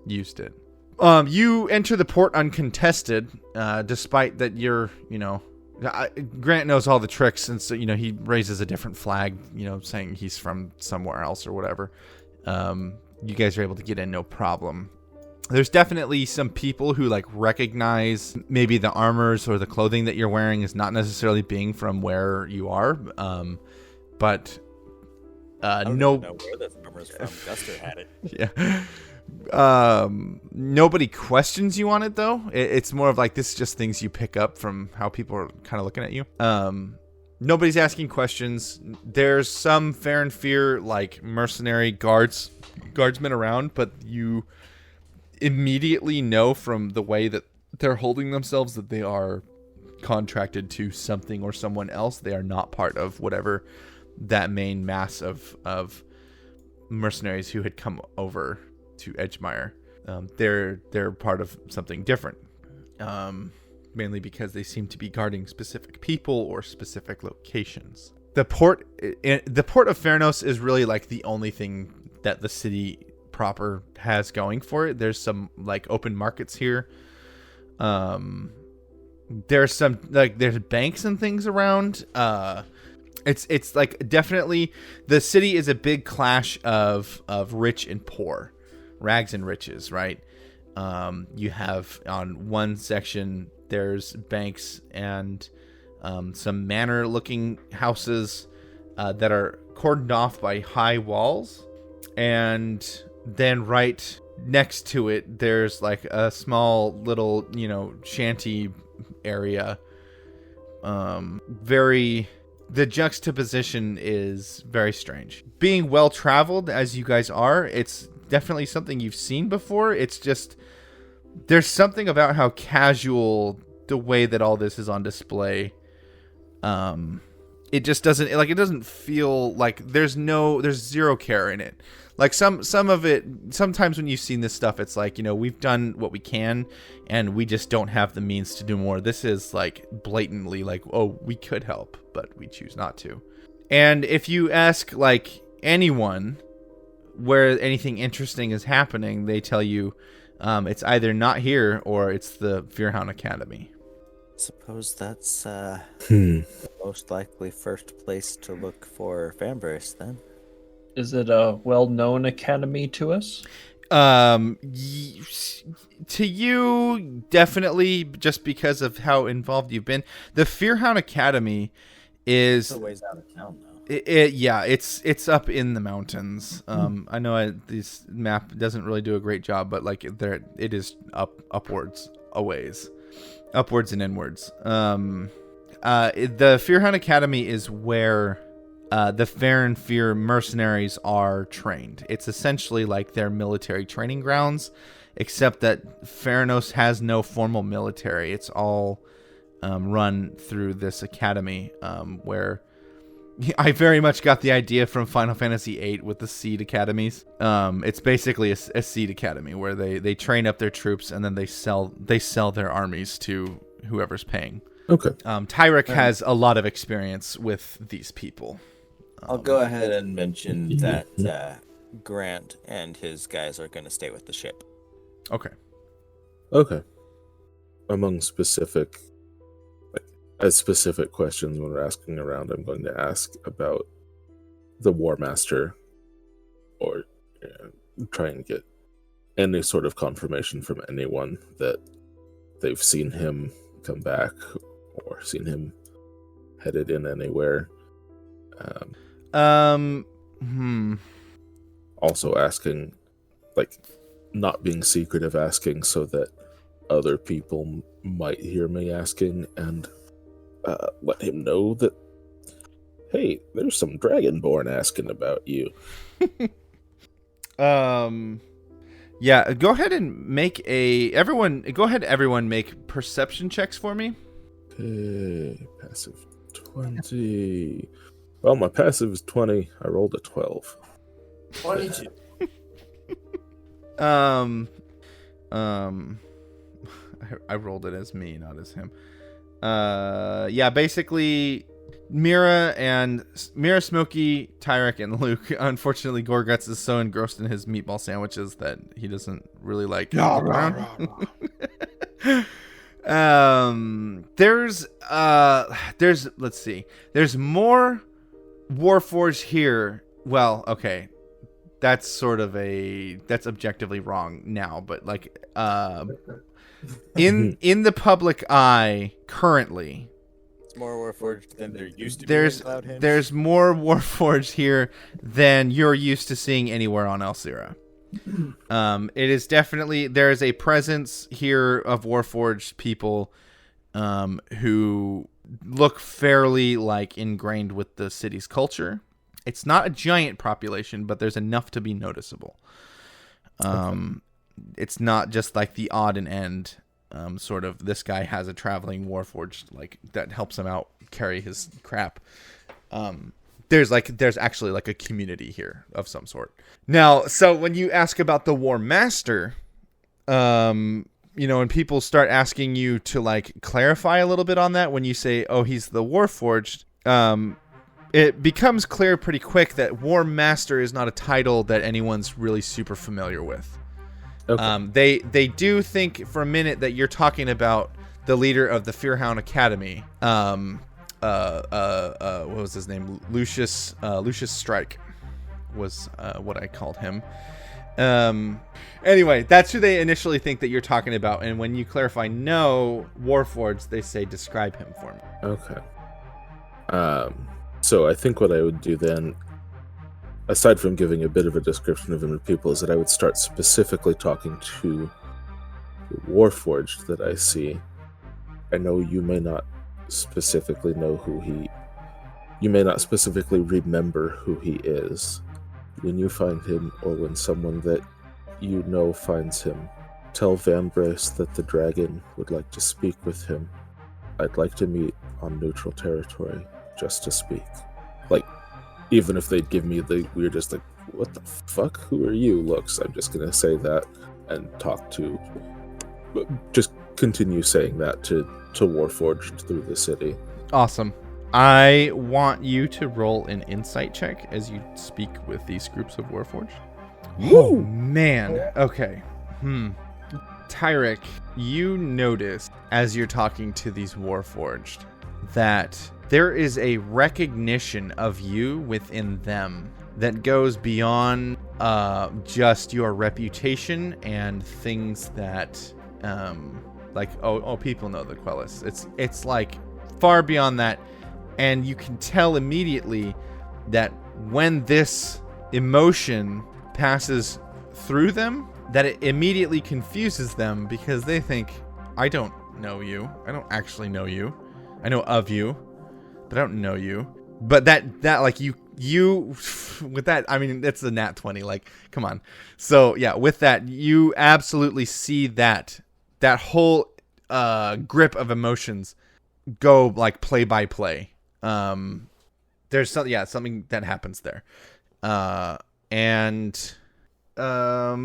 used it. You enter the port uncontested, despite that you're, Grant knows all the tricks, and so, he raises a different flag, saying he's from somewhere else or whatever. You guys are able to get in no problem. There's definitely some people who recognize maybe the armors or the clothing that you're wearing is not necessarily being from where you are, but I don't no. even know where this armor's from. Guster had it. Yeah. Nobody questions you on it though. It's more of this is just things you pick up from how people are kind of looking at you. Nobody's asking questions. There's some Farenfear mercenary guardsmen around, but you immediately know from the way that they're holding themselves that they are contracted to something or someone else. They are not part of whatever that main mass of mercenaries who had come over to Edgemire. They're part of something different, mainly because they seem to be guarding specific people or specific locations. The port of Theranos is really the only thing that the city proper has going for it. There's some open markets here. There's some there's banks and things around. It's definitely the city is a big clash of rich and poor, rags and riches, right? You have on one section there's banks and some manor looking houses that are cordoned off by high walls, and then right next to it there's a small little shanty area. The juxtaposition is very strange. Being well traveled as you guys are, it's definitely something you've seen before. It's just there's something about how casual the way that all this is on display it just doesn't like it doesn't feel like there's zero care in it. Like some of it, sometimes when you've seen this stuff, it's like, we've done what we can and we just don't have the means to do more. This is like blatantly like, oh, we could help, but we choose not to. And if you ask like anyone where anything interesting is happening, they tell you it's either not here or it's the Fearhound Academy. Suppose that's the most likely first place to look for Vambrace then. Is it a well-known academy to us? To you, definitely, just because of how involved you've been. The Fearhound Academy is... It's a ways out of town, though. It's up in the mountains. I know this map doesn't really do a great job, but like it is upwards a ways. Upwards and inwards. The Fearhound Academy is where... the Fair Fear mercenaries are trained. It's essentially like their military training grounds, except that Theranos has no formal military. It's all run through this academy, where I very much got the idea from Final Fantasy VIII with the Seed Academies. It's basically a Seed Academy where they train up their troops and then they sell their armies to whoever's paying. Okay. Tyrek has a lot of experience with these people. I'll go ahead and mention that Grant and his guys are going to stay with the ship. Okay. Among specific questions when we're asking around, I'm going to ask about the Warmaster, or try and get any sort of confirmation from anyone that they've seen him come back or seen him headed in anywhere. Also asking, like, not being secretive, asking so that other people might hear me asking and let him know that, hey, there's some Dragonborn asking about you. Yeah, go ahead and make everyone make perception checks for me. Okay, passive 20. Well, my passive is 20. I rolled a 12. 22. I rolled it as me, not as him. Yeah, basically, Mira, Smokey, Tyrek, and Luke. Unfortunately, Gorguts is so engrossed in his meatball sandwiches that he doesn't really like. There's let's see. There's more Warforged here. Well, okay. That's objectively wrong now, but like in the public eye currently, It's more Warforged than there used to be. There's more Warforged here than you're used to seeing anywhere on Elsira. It is definitely, there is a presence here of Warforged people who look fairly like ingrained with the city's culture. It's not a giant population, but there's enough to be noticeable. It's not just like the odd and end sort of, this guy has a traveling Warforged like that helps him out carry his crap. There's actually like a community here of some sort. Now, so when you ask about the Warmaster, when people start asking you to like clarify a little bit on that, when you say, oh, he's the Warforged, it becomes clear pretty quick that Warmaster is not a title that anyone's really super familiar with. Okay. They do think for a minute that you're talking about the leader of the Fearhound Academy. What was his name? Lucius Strike was what I called him. Anyway, that's who they initially think that you're talking about, and when you clarify no Warforged, they say describe him for me. Okay. So I think what I would do then, aside from giving a bit of a description of him to people, is that I would start specifically talking to the Warforged that I see. I know you may not specifically know you may not specifically remember who he is. When you find him, or when someone that you know finds him, tell Vambrace that the dragon would like to speak with him. I'd like to meet on neutral territory just to speak. Like, even if they'd give me the weirdest, like, what the fuck? Who are you? Looks, I'm just gonna say that and just continue saying that to Warforged through the city. Awesome. I want you to roll an insight check as you speak with these groups of Warforged. Oh, man. Okay. Tyrek, you notice as you're talking to these Warforged that there is a recognition of you within them that goes beyond just your reputation and things that like people know the Quellists. It's like far beyond that, and you can tell immediately that when this emotion passes through them, that it immediately confuses them because they think, I don't know you. I don't actually know you. I know of you, but I don't know you. But that like you with that, I mean, it's a nat 20, like, come on. So yeah, with that, you absolutely see that whole grip of emotions go like play by play. There's something that happens there. And I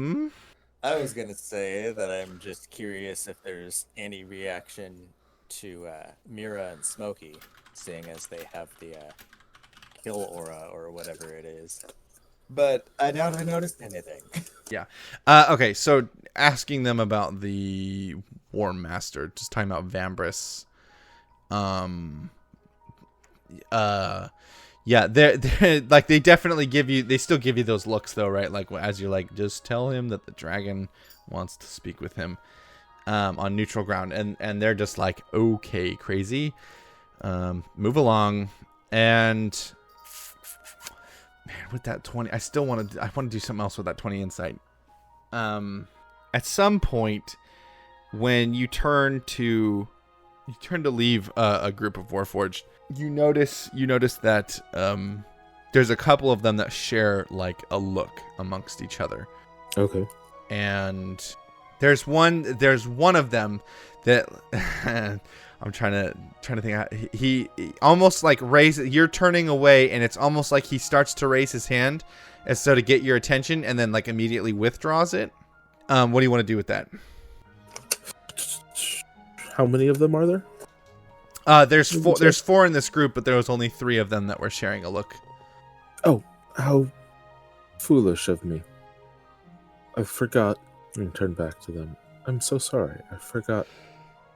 was gonna say that I'm just curious if there's any reaction to Mira and Smokey, seeing as they have the kill aura or whatever it is. But I doubt I noticed anything. Yeah. Okay, so asking them about the Warmaster, just talking about Vambrace. Yeah, they're like, they definitely still give you those looks though, right? Like as you're like, just tell him that the dragon wants to speak with him on neutral ground, and they're just like, okay, crazy, move along. And man, with that 20, I want to do something else with that 20 insight. At some point when you turn to leave a group of Warforged, you notice that there's a couple of them that share like a look amongst each other. Okay. And there's one of them that I'm trying to think. He almost like raises. You're turning away, and it's almost like he starts to raise his hand as so to get your attention, and then like immediately withdraws it. What do you want to do with that? How many of them are there? There's four. There's 4 in this group, but there was only 3 of them that were sharing a look. Oh, how foolish of me! I forgot. And turn back to them. I'm so sorry. I forgot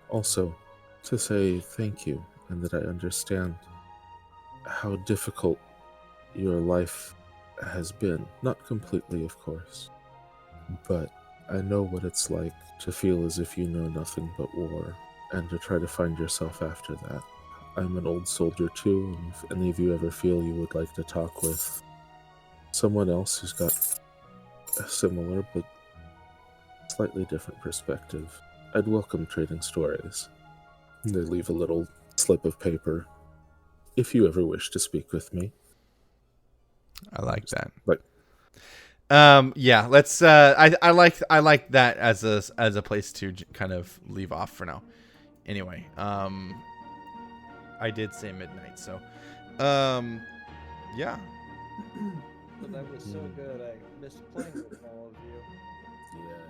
also to say thank you, and that I understand how difficult your life has been. Not completely, of course, but I know what it's like to feel as if you know nothing but war, and to try to find yourself after that. I'm an old soldier too, and if any of you ever feel you would like to talk with someone else who's got a similar but slightly different perspective, I'd welcome trading stories. They leave a little slip of paper if you ever wish to speak with me. I like that. Like, yeah, let's I like that as a place to kind of leave off for now. Anyway, I did say midnight, so yeah. But that was so good. I missed playing with all of you. yeah.